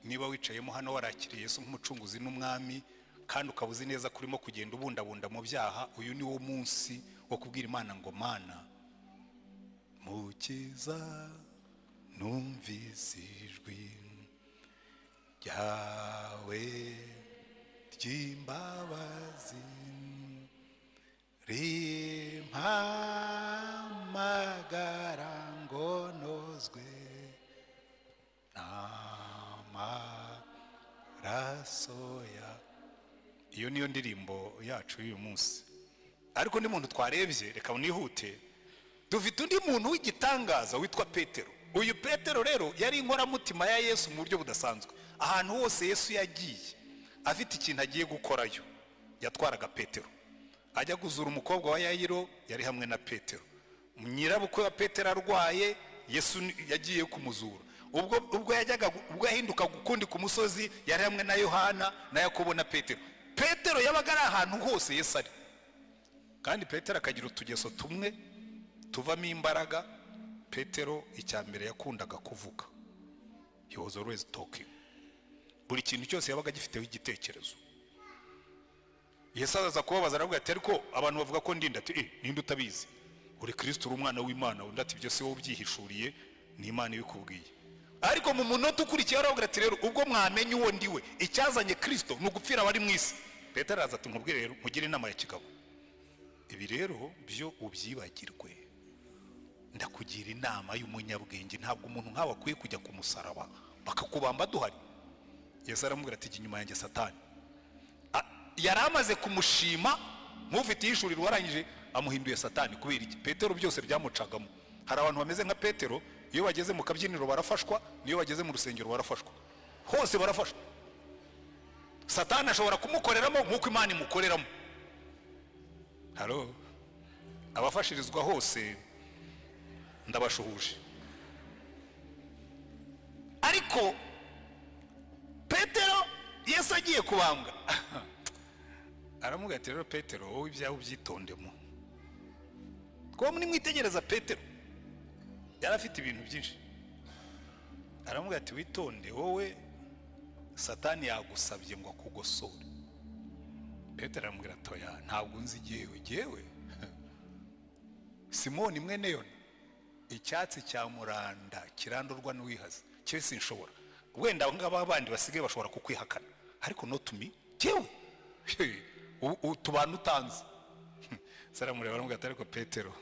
Speaker 1: Niba wicayemo hano warakiriye Yesu nk'umucunguzi n'umwami, kandi ukabuzi neza kurimo kugenda ubundabunda mu byaha, uyu ni wo munsi wo kubwira Imana ngo Mana mukiza numvise ijwi ryawe ry'imbabazi rimpamagara ngo nozwe n'amaraso ya. Iyo niyo ndirimbo yacu y'uyu munsi. Ariko undi muntu twarebye, reka nihute, dufite undi muntu w'igitangaza witwa Petero. Uyu Petero rero yari inkoramutima ya Yesu mu buryo budasanzwe. Ahantu hose Yesu yagiye afite ikintu agiye gukorayo, yatwaraga Petero. Ajya guzura umukobwa wa Yayiro, yari hamwe na Petero. Nyirabukwe wa Petero arwaye, Yesu yagiye kumuzura. Ubwo yahinduka gukundi ku musozi, yari hamwe na Yohana na Yakobo na Petero. Petero yabaga ari ahantu hose Yesu ari. Kandi Petero akagira utugeso tumwe tuvamo imbaraga. Petero icyambere yakundaga kuvuga. He was always talking. Buri kintu cyose yabaga gifiteho igitekerezo. Yesu aza kubabaza aravuga ati ariko abantu bavuga ko ndinda, ati ninde utabizi? Uri Kristo, uri umwana w'Imana. Undi ati byose wowe byihishuriye, ni Imana ibikubwiye. Ariko mu munota ukurikiye aravuga ati rero ubwo mwamenye uwo ndiwe, icyazanye Kristo ni ugupfira abari mu isi. Petero araza ati nkubwire rero, mugire inama ya kigabo, ibi rero byo ubyibagirwe. Ndakugira inama y'umunyabwenge, ntabwo umuntu nkawe akwiye kujya ku musaraba bakakubamba duhari. Yesu aramubwira ati inyuma yanjye Satani. Yari amaze kumushima nk'ufite yishurira warangije, amuhinduye Satani. Kubera iki? Petero byose byamucagamo. Hari abantu bameze nka Petero, iyo bageze mu kabyiniro barafashwa, niyo bageze mu rusengero barafashwa, hose barafashwa. Satani ashobora kumukoreramo nk'uko Imana imukoreramo. Halo. abafashirizwa hose ndabashuhuje. Ariko Petero Yesu agiye kubambwa aramubwira ati rero Petero wowe ibyawe byitondemo. Ko muri mwitegereza Petero yari afite ibintu byinshi. Aramubwira ati witonde wowe Satani yagusabye ngo akugosore. Petero aramubwira ati oya ntabwo nzi jewe Simoni mwene Yona icyatsi cya muranda kirandurwa n'uwihaza cyo sinshobora. Wenda ngaba abandi basigaye bashobora kukwihakana ariko no tumi jewe utubana utanze. Saramureba aramubwira ati ariko Petero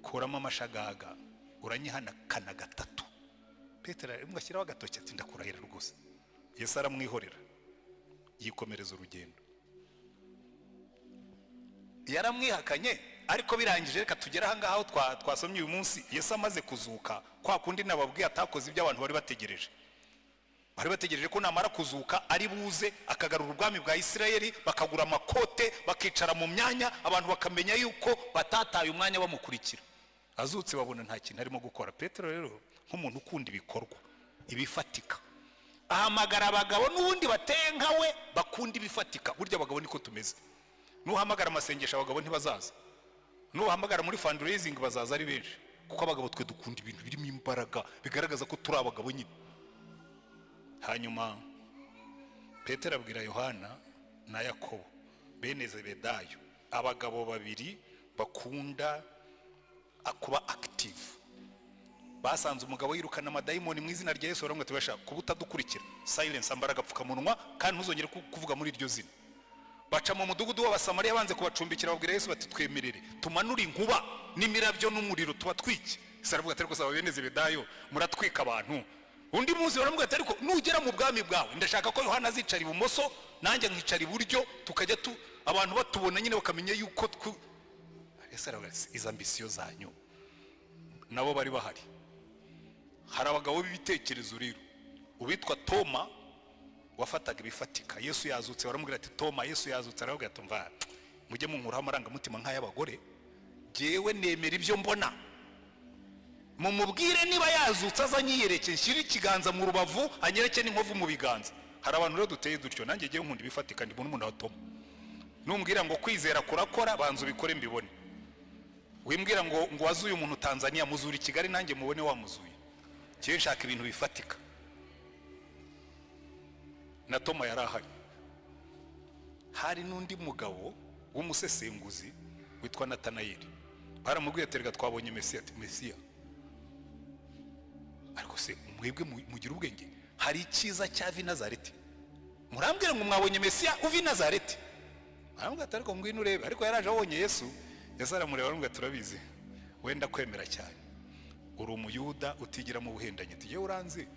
Speaker 1: kuramo amashagaga uranyihana kana gatatu. Petero aramubwira agatoki ati ndakurahira rwose. Yesu aramwihorera yikomereza urugendo. Yaramwihakanye ariko birangije reka tugera aha ngaho twasomye uyu munsi. Yesu amaze kuzuka kwa kundi nababwiye atakoze ibyo abantu bari bategereje. Bari bategereje ko namara kuzuka ari buze akagarura ubwami bwa Isirayeli, bakagura amakote bakicara mu myanya, abantu bakamenya yuko batataye umwanya bamukurikira. Azutse babona nta kintu arimo gukora. Petero rero nk'umuntu ukunda ibikorwa ibifatika ahamagara abagabo n'ubundi bateye nkawe bakunda ibifatika. Burya abagabo niko tumeze. Nuhamagara amasengesho abagabo ntibazaza. Nuhamagara muri fundraising bazaza ari benshi kuko abagabo twe dukunda ibintu birimo imbaraga bigaragaza ko turi abagabo nyine. Hanyuma Petero abwira Yohana na Yakobo bene Zebedayo, abagabo babiri bakunda kuba active. Basanze umugabo yirukana amadayimoni mu izina rya Yesu baramwe tubasha kubutadukurikira. Silence ambaraga pfukamunwa kandi ntuzongere kuvuga muri iryo zina. Baca mu mudugudu w'Abasamariya banze kubacumbikira babwira Yesu bati twemerere tumanura inkuba n'imirabyo n'umuriro tubatwike. Saravuga ati ariko saba bene Zebedayo muratwika abantu. Undi munsi baramubwira ati ariko nugera mu bwami bwawe ndashaka ko Yohana azicara ibumoso nanjye nkicara iburyo tukajya abantu batubona nyine bakamenya yuko Yesu aravuga izo ambisiyo zanyu nabo bari bahari. Hari abagabo b'ibitekerezo rero ubitwa Toma wafataga ibifatika. Yesu yazutse baramubwira ati Toma Yesu yazutse aravuga ati mva mujye munkuraho amarangamutima nk'ay'abagore jewe nemera ibyo mbona. Mumubwire niba yazutse azanyiyereke nshyira ikiganza mu rubavu anyereke n'inkovu mu biganza. Hari abantu rero duteye dutyo nanjye giye nkunda ibifatika ndi umuntu wa Toma. Numbwira ngo kwizera kurakora banza ubikore mbibone. Wimbwira ngo wazuye umuntu Tanzania muzuri Kigali nanjye mubone wamuzuye. Kiye nshaka ibintu bifatika. Na Toma yarahari. Hari n'undi mugabo w'umusesenguzi witwa Natanayeli. Baramubwiye ati rega twabonye Mesiya. Ariko se mwebwe mugira ubwenge hari icyiza cya Nazareti. Murambwira ngo mwabonye Mesiya uvi Nazareti. Arambwira ati ariko ngwino urebe. Ariko yaraje abonye Yesu. Yesu aramureba aramubwira turabizi wenda kwemera cyane. Uri umuyuda utigira mu buhendanye. Ati yewe uranzi.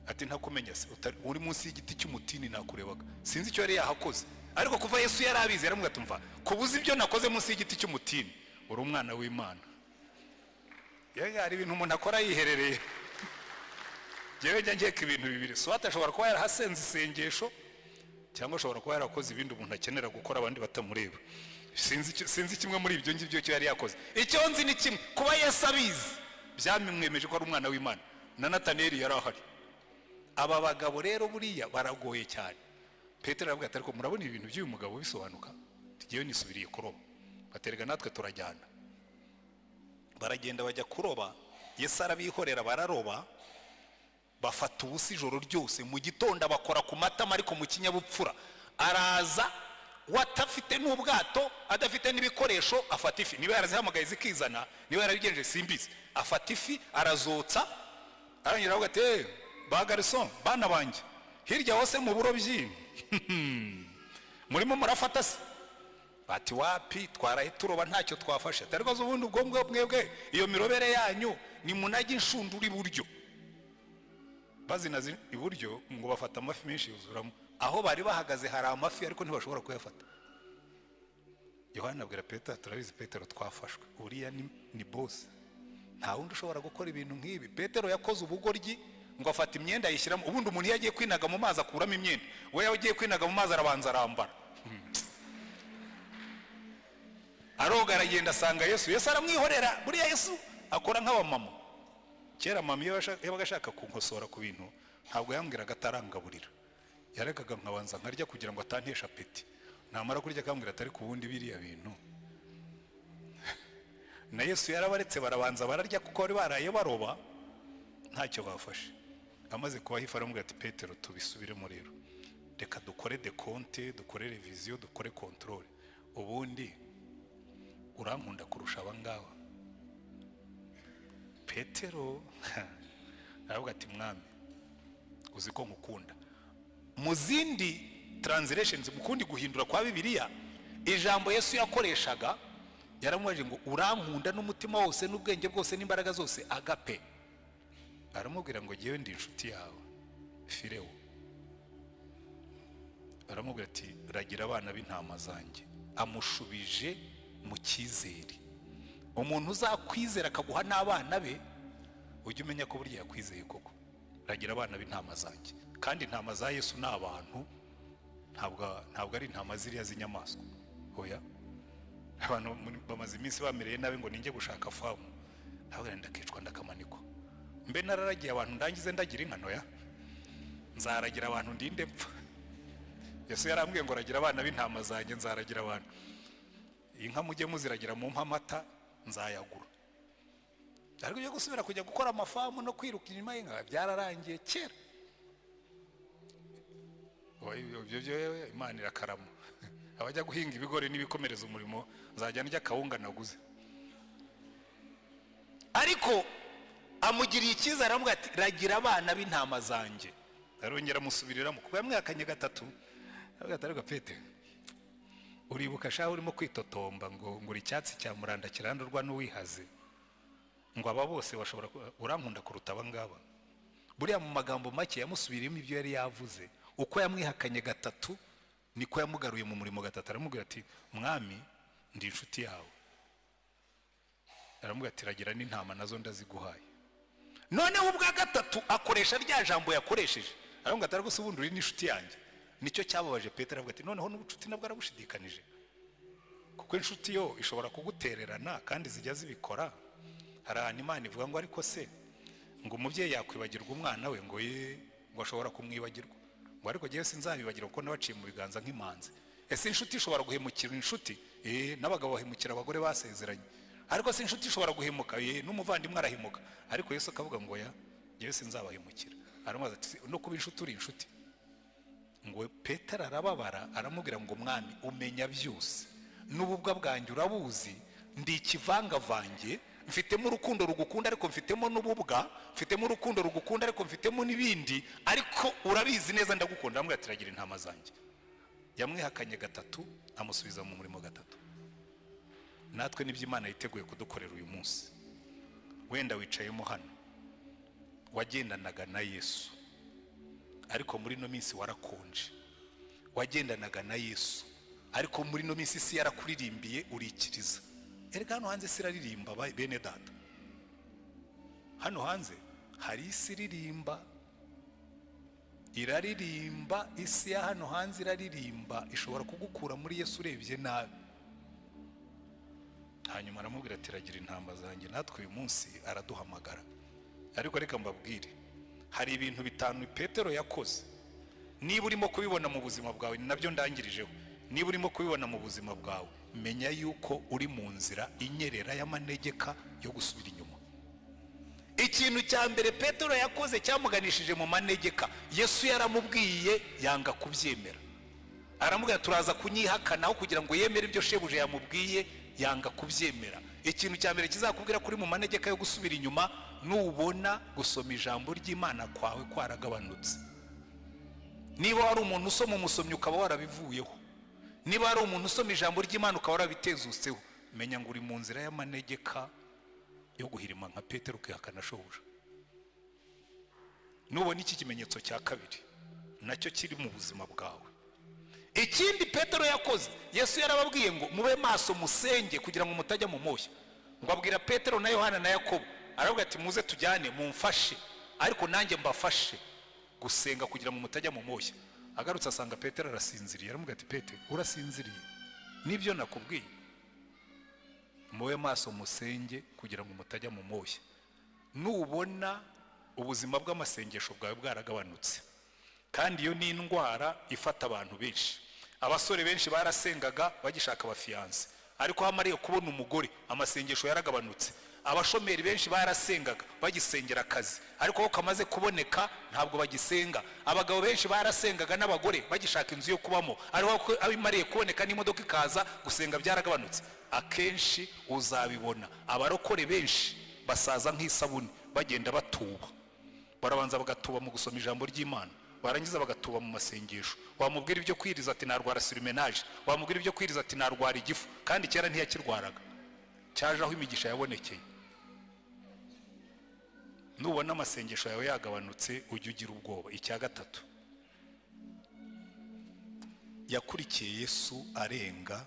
Speaker 1: Ati ntakumenya se uri munsi y'igiti cy'umutini nakurebaga. Sinzi icyo yari yahakoze. Ariko kuva Yesu yarabizi yaramubwira tumva kubuza ibyo nakoze munsi y'igiti cy'umutini uri umwana w'Imana. Yega ari ibintu umuntu akora yiherereye. Jewe njyeke ibintu bibiri. So atashobora kuba yarahasenze isengesho cyangwa ashobora kuba yarakoze ibindi umuntu akenera gukora abandi batamureba. Sinzi kimwe muri ibyo ngibyo cyo yari yakoze. Icyo nzi ni kimwe kuba Yesu abizi byamwemeje ko ari umwana w'Imana. Na Nataneli yarahari. Aba bagabo rero buriya baragoye cyane. Petero aravuga ati ariko murabona ibintu by'uyu mugabo bisobanuka. Tugiye nisubiriye kuroba. Baterega natwe turajyana. Baragenda bajya kuroba. Yesu arabihorera bararoba. Bafata ubusi ijoro ryose mu gitondo bakora ku matama ariko mu kinyabupfura. Araza watafite n'ubwato adafite n'ibikoresho afata ifi. Niba yarazihamagaye zikizana niba yarabigenje simbizi. Afata ifi arazotsa. Arangira avuga ati bagarison bana banje hirya hose mu burobyi murimo murafata se. Bati wapi twarahe turoba ntacyo twafashe. Ariko ubundi ubwo mwebwe iyo mirobere yanyu ni munagi inshundura iburyo. Bazinazi iburyo ngo bafata amafi menshi yuzuramo. Aho bari bahagaze hari amafi ariko ntibashobora kuyafata. Yohana abwira Petero turabizi Petero twafashwe. Uriya ni boss. Nta wundi ushobora gukora ibintu nk'ibi. Petero yakoze ubugoryi ngo afata imyenda yishyiramo. Ubundi umuntu yagiye kwinaga mu mazi akuramo imyenda. We yagiye kwinaga mu mazi arabanza arambara. aroga aragenda asanga Yesu. Yesu aramwihorera. Buriya Yesu akora nk'abamama. Kera mama iyo yabaga ashaka kunkosora ku bintu ntabwo yambwiraga atarangaburira, yarekaga nkabanza nkarya kugira ngo atantesha apeti. Namara kurya akambwira atari ku bundi biriya bintu. Na Yesu yarabaretse barabanza bararya kuko bari baraye baroba ntacyo bafashe. Amaze kubahifa aramubwira ati Petero tubisubiremo rero, reka dukore dekonte, dukore reviziyo, dukore controle, ubundi urankunda kurusha abangaba. Petero aravuga ati mwami uzi ko nkukunda. Mu zindi translations mukundi guhindura kwa Bibiliya ijambo Yesu yakoreshaga yaramwaje ngo urankunda n'umutima wose n'ubwenge bwose n'imbaraga zose agape. Aramubwira ngo jewe ndi inshuti yawe Fireo. Aramubwira ati ragira abana b'intama zanjye. Amushubije mu cyizere. Umuntu uzakwizera akaguha n'abana be ujye umenya ko burya yakwizeye koko. Ragira abana b'intama zanjye. Kandi intama za Yesu ni abantu, ntabwo ari intama ziriya z'inyamaswa. Oya, abantu bamaze iminsi bamereye nabi ngo ninjye gushaka famu, ntabwo ndakicwa ndakamanikwa. Mbe nararagiye abantu ndangize ndagira inka noya, nzaragira abantu ndinde mpfa. Yesu yarambwiye ngo ragira abana b'intama zanjye, nzaragira abantu. Inka mujye muziragira mu mpamata nzayagura. Ariko yo gusubira kujya gukora amafamu no kwiruka inyuma y'inka byararangiye kera. Ibyo Imana irakarama. Abajya guhinga ibigori n'ibikomereza umurimo nzajya ndya kawunga naguze. Ariko amugiriye icyizere aramubwira ati ragira abana b'intama zanjye. Arongera amusubiriramo kuko yamwakanye gatatu. Aravuga ati ariko Petero uribuka shaho urimo kwitotomba ngo nguri icyatsi cya muranda kirandurwa n'uwihaze, ngo aba bose bashobora urankunda kuruta abangaba. Buriya mu magambo make yamusubiriyemo ibyo yari yavuze. Uko yamwihakanye gatatu niko yamugaruye mu murimo gatatu. Aramubwira ati mwami ndi inshuti yawe. Aramubwira ati ragira n'intama nazo ndaziguhaye. Noneho ubwa gatatu akoresha rya jambo yakoresheje. Aramubwira ati ariko ubundi uri n'inshuti yanjye. Nicyo cyababaje Petero. Avuga ati noneho n'ubucuti nabwo arabushidikanije, kuko inshuti yo ishobora kugutererana kandi zijya zibikora. Hari ahantu Imana ivuga ngo ariko se ngo umubyeyi yakwibagirwa umwana we ngo ngo ashobora kumwibagirwa, ngo ariko jewe sinzabibagirwa kuko nabaciye mu biganza nk'imanzi. Ese inshuti ishobora guhemukira inshuti? N'abagabo bahemukira abagore basezeranye. Ariko se inshuti ishobora guhemuka? N'umuvandimwe arahemuka. Ariko Yesu akavuga ngo ya jewe sinzabahemukira. Aramubaza ati no kuba inshuti uri inshuti? Ngo Petero arababara aramubwira ngo mwami umenya byose, n'ububwa bwanjye urabuzi, ndi ikivangavange, mfitemo urukundo rugukunda ariko mfitemo n'ububwa, mfitemo urukundo rugukunda ariko mfitemo n'ibindi, ariko urabizi neza ndagukunda. Aramubwira ati ragira intama zanjye. Yamwihakanye gatatu amusubiza mu murimo gatatu. Natwe nibyo Imana yiteguye kudukorera uyu munsi. Wenda wicayemo hano wagendanaga na Yesu, ariko muri no minsi warakonje. Wagendanaga na Yesu ariko muri no minsi isi yarakuririmbiye urikiriza. Erega hano hanze siraririmba bene data. Hano hanze hari isi iririmba, iraririmba. Isi ya hano hanze iraririmba, ishobora kugukura muri Yesu urebye nabi. Hanyuma aramubwira ati ragira intama zanjye. Natwe uyu munsi araduhamagara. Ariko reka mbabwire, hari ibintu bitanu Petero yakoze. Niba urimo kubibona mu buzima bwawe, nabyo ndangirijeho. Niba urimo kubibona mu buzima bwawe, menya yuko uri mu nzira inyerera y'amanegeka yo gusubira inyuma. Ikintu cya mbere Petero yakoze cyamuganishije mu manegeka, Yesu yaramubwiye yanga kubyemera. Aramubwira turaza kunyihakanaho kugira ngo yemere ibyo shebuje yamubwiye, yanga kubyemera. Ikintu cya mbere kizakubwira kuri mu manegeka yo gusubira inyuma, nubona gusoma ijambo ry'Imana kwawe kwaragabanutse. Niba wari umuntu usoma umusomyi ukaba warabivuyeho, niba wari umuntu usoma ijambo ry'Imana ukaba warabitezutseho, menya ngo uri mu nzira y'amanegeka yo guhirima nka Petero ukihakana shobuja. Nubona iki kimenyetso cya kabiri, nacyo kiri mu buzima bwawe. Ikindi Petero yakoze, Yesu yarababwiye ngo mube maso musenge kugira ngo mutajya mu moshya. Ngo abwira Petero na Yohana na Yakobo, aravuga ati muze tujyane mumfashe, ariko nanjye mbafashe gusenga kugira ngo mutajya mu moshya. Agarutse asanga Petero arasinziriye. Aramubwira ati Petero urasinziriye? Nibyo nakubwiye. mube maso musenge kugira ngo mutajya mu moshya. Nubona ubuzima bw'amasengesho bwawe bwaragabanutse, kandi iyo ni indwara ifata abantu benshi. Abasore benshi barasengaga bagishaka abafiyanse, ariko hamariye kubona umugore amasengesho yaragabanutse. Abashomeri benshi barasengaga bagisengera akazi, ariko aho kamaze kuboneka ntabwo bagisenga. Abagabo benshi barasengaga n'abagore bagishaka inzu yo kubamo, ariko abimariye kuboneka n'imodoka ikaza, gusenga byaragabanutse. Akenshi uzabibona abarokore benshi basaza nk'isabuni bagenda batuba. Barabanza bagatuba mu gusoma ijambo ry'Imana, barangiza bagatuba mu masengesho. Wamubwira ibyo kwiriza ati narwara sirimenaje, wamubwira ibyo kwiriza ati narwara igifu, kandi kera ntiyakirwaraga. Cyaje aho imigisha yabonekeye. Nubona amasengesho yawe yagabanutse ujye ugira ubwoba. Icya gatatu, yakurikiye Yesu arenga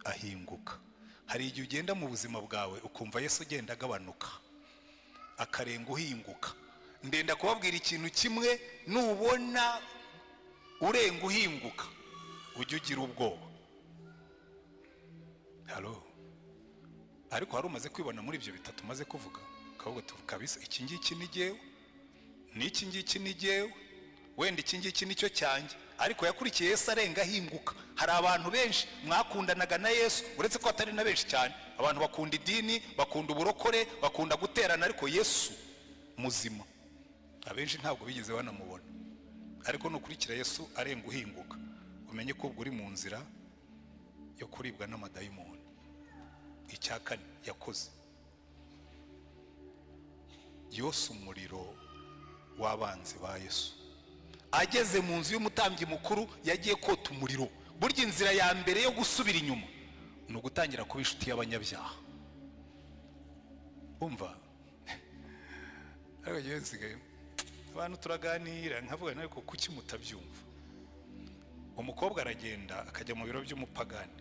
Speaker 1: ahinguka. Hari igihe ugenda mu buzima bwawe ukumva Yesu agenda agabanuka akarenga uhinguka. Ndenda kubabwira ikintu kimwe, nubona urenga uhinguka ujye ugira ubwoba. Halo, ariko hari umaze kwibona muri ibyo bitatu maze kuvuga, kavuga kabisa iki ngiki ni jyewe, n'iki ngiki ni jyewe, wenda iki ngiki nicyo cyanjye. Ariko yakurikiye Yesu arenga ahinguka. Hari abantu benshi mwakundanaga na Yesu, uretse ko atari na benshi cyane. Abantu bakunda idini, bakunda uburokore, bakunda guterana, ariko Yesu muzima abenshi ntabwo bigeze banamubona. Ariko nukurikira Yesu arenga uhinguka, umenye ko ubwo uri mu nzira yo kuribwa n'amadayimoni. Icya kane yakoze, yose umuriro w'abanzi ba Yesu. Ageze mu nzu y'umutambyi mukuru yagiye kota umuriro. Burya inzira ya mbere yo gusubira inyuma ni ugutangira kuba inshuti y'abanyabyaha. Umva, ariko yesigaye abantu turaganira nkavuga ariko kuki mutabyumva. Umukobwa aragenda akajya mu biro by'umupagani,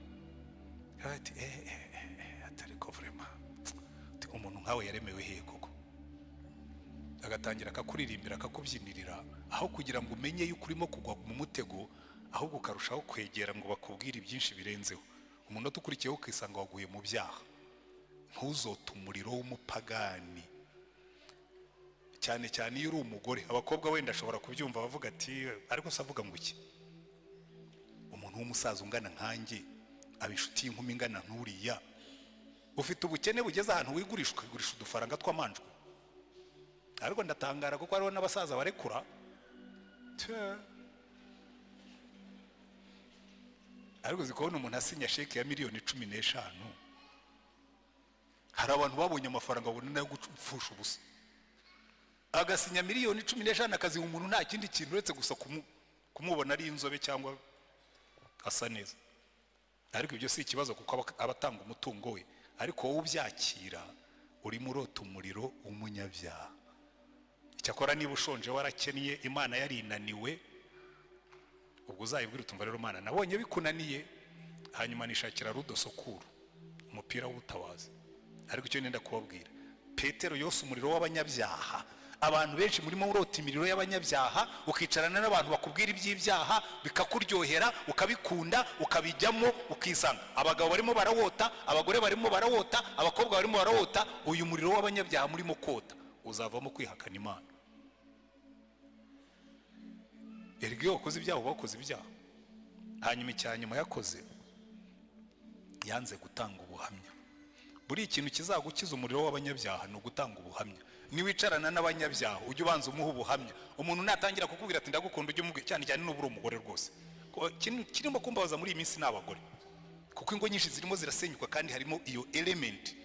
Speaker 1: ati atari ko vraiment umuntu nkawe yaremewe he koko. Agatangira akakuririmbira akakubyinirira, aho kugira ngo umenye yuko urimo kugwa mu mutego, ahubwo ukarushaho kwegera ngo bakubwire byinshi birenzeho. Umuntu utukurikiyeho ukisanga waguye mu byaha. Ntuzote umuriro w'umupagani, cyane cyane iyo uri umugore. Abakobwa wenda ashobora kubyumva bavuga ati ariko se avuga ngo iki, umuntu w'umusaza ungana nkanjye abishuti inkumi ingana nturiya, ufite ubukene bugeze ahantu wigurisha ukigurisha udufaranga tw'amanjwe. Ariko ndatangara kuko hariho n'abasaza barekura. Ariko zikubona umuntu asinya sheke ya miliyoni 15. Hari abantu babonye amafaranga babona nayo gupfusha ubusa. Agasinya miliyoni 15 akaziha umuntu nta kindi kintu uretse gusa kumubona ari inzobe cyangwa asa neza. Ariko ibyo si ikibazo kuko abatanga umutungo we. Ariko wowe ubyakira urimo urota umuriro w'umunyabyaha. Cyakora niba ushonje warakennye Imana yarinaniwe, ubwo uzayibwira utumva rero Mana nabonye bikunaniye, hanyuma nishakira rudosokuru umupira w'ubutabazi. Ariko icyo nenda kubabwira, Petero yose umuriro w'abanyabyaha. Abantu benshi murimo urota imiriro y'abanyabyaha, ukicarana n'abantu bakubwira iby'ibyaha bikakuryohera, ukabikunda, ukabijyamo, ukisanga abagabo barimo barawota, abagore barimo barawota, abakobwa barimo barawota. Uyu muriro w'abanyabyaha murimo kota uzavamo kwihakana Imana. Erige wakoze ibyaha bakoze ibyaha. Hanyuma icyanyuma yakoze, yanze gutanga ubuhamya. Buri ikintu kizagukiza umuriro w'abanyabyaha no gutanga ubuhamya. Niwicarana n'abanyabyaha ujye ubanza umuha ubuhamya. Umuntu natangira kukubwira ati ndagukunda ujye umubwira, cyane cyane n'uburi umugore rwose. Kirimo kumbabaza muri iyi minsi n'abagore, kuko ingo nyinshi zirimo zirasenyuka kandi harimo iyo element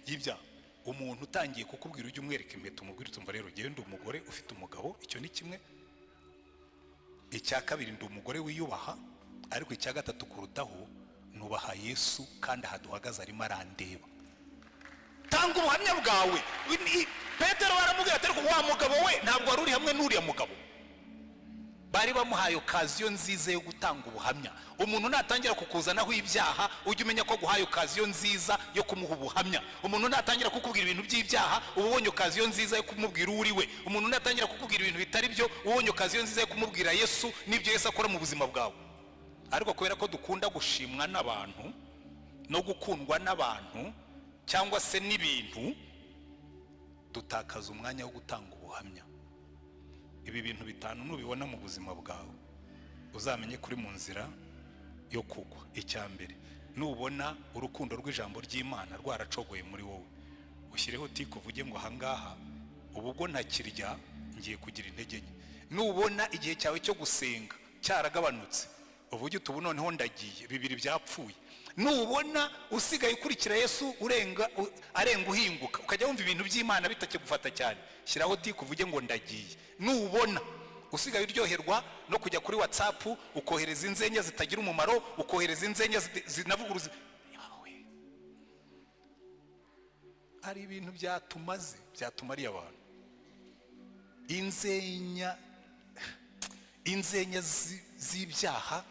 Speaker 1: y'ibyaha. Umuntu utangiye kukubwira ujye umwereka impeta, umubwira utumva rero genda umugore ufite umugabo, icyo ni kimwe. Icya kabiri ndi umugore wiyubaha, ariko icya gatatu kurutaho nubaha Yesu kandi ahaduhagaze arimo arandeba. Tanga ubuhamya bwawe. Petero baramubwira ati ariko wa mugabo we ntabwo wari uri hamwe n'uriya mugabo. Bari bamuhaye okaziyo nziza yo gutanga ubuhamya. Umuntu natangira kukuzanaho ibyaha ujye umenya ko guhaye okaziyo nziza yo kumuha ubuhamya. Umuntu natangira kukubwira ibintu by'ibyaha ubonye okaziyo nziza yo kumubwira uri we. Umuntu natangira kukubwira ibintu bitari byo ubonye okaziyo nziza yo kumubwira Yesu n'ibyo Yesu akora mu buzima bwawe. Ariko kubera ko dukunda gushimwa n'abantu, no gukundwa n'abantu cyangwa se n'ibintu, dutakaza umwanya wo gutanga ubuhamya. Ibi bintu bitanu nubibona mu buzima bwawe, uzamenye kuri mu nzira yo kugwa. Icyambere, nubona urukundo rw'ijambo ry'Imana rwaracogoye muri wowe, ushyireho tiko uvuge ngo ahangaha ubu bwo ntakirya ngiye kugira intege nke. Nubona igihe cyawe cyo gusenga cyaragabanutse, uvuge uti ubu noneho ndagiye, bibiri byapfuye. Nubona usigaye ukurikira Yesu arenga uhinguka, ukajya wumva ibintu by'Imana bitakigufata cyane, shyiraho tiko uvuge ngo ndagiye. Nubona usigaye uryoherwa no kujya kuri WhatsApp ukohereza inzenya zitagira umumaro, ukohereza inzenya zinavuguruza, hari ibintu byatumariye abantu. Inzenya z'ibyaha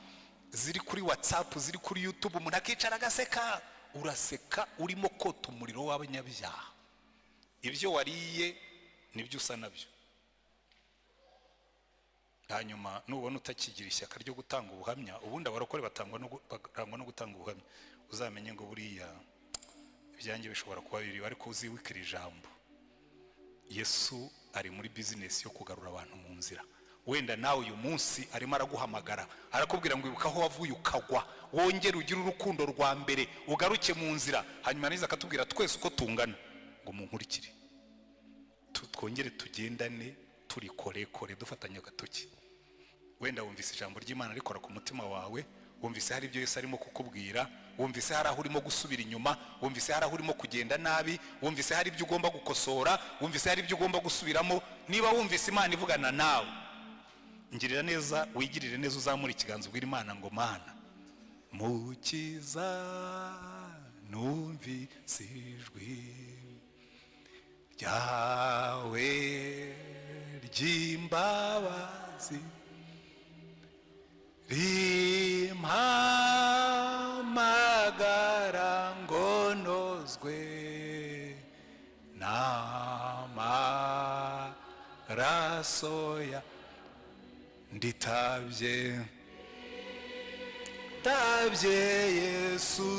Speaker 1: ziri kuri WhatsApp, ziri kuri YouTube, umuntu akicara agaseka, uraseka urimo kota umuriro w'abanyabyaha. Ibyo wariye nibyo usa nabyo. Hanyuma nubona utakigira ishyaka ryo gutanga ubuhamya, ubundi abarokore barangwa no gutanga ubuhamya, uzamenye ngo buriya ibyanjye bishobora kuba biri, ariko uzibukira ijambo. Yesu ari muri business yo kugarura abantu mu nzira. Wenda nawe uyu munsi arimo araguhamagara, arakubwira ngo ibuka aho wavuye ukagwa, wongere ugire urukundo rwa mbere, ugaruke mu nzira. Hanyuma niza akatubwira twese uko tungana ngo munkurikire, twongere tugendane turi kore dufatanya agatoki. Wenda wumvise ijambo ry'Imana rikora ku mutima wawe, wumvise hari ibyo Yesu arimo kukubwira, wumvise hari aho urimo gusubira inyuma, wumvise hari aho urimo kugenda nabi, wumvise hari ibyo ugomba gukosora, wumvise hari ibyo ugomba gusubiramo. Niba wumvise Imana ivugana nawe, ngirira neza, wigirire neza, uzamura ikiganza ubwira Imana ngo Mana mukiza, numvise ijwi ryawe ry'imbabazi rimpamagara ngo nozwe n'amaraso ya nditabye Yesu,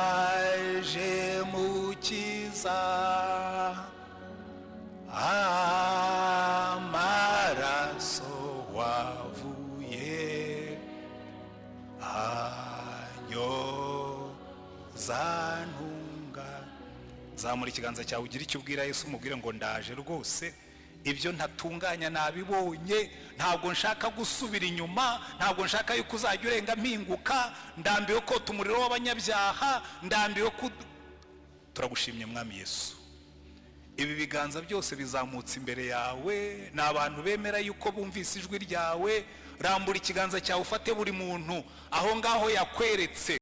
Speaker 1: ndaje mukiza, amaraso wavuye anyoza ntunga. Zamura ikiganza cyawe ugira icyo ubwira Yesu, umubwire ngo ndaje rwose, ibyo ntatunganya nabibonye, ntabwo nshaka gusubira inyuma, ntabwo nshaka yuko uzajya urenga mpinguka, ndambiwe kota umuriro w'abanyabyaha, ndambiwe turagushimye Mwami Yesu. Ibi biganza byose bizamutse imbere yawe, ni abantu bemera yuko bumvise ijwi ryawe. Rambura ikiganza cyawe ufate buri muntu aho ngaho yakweretse.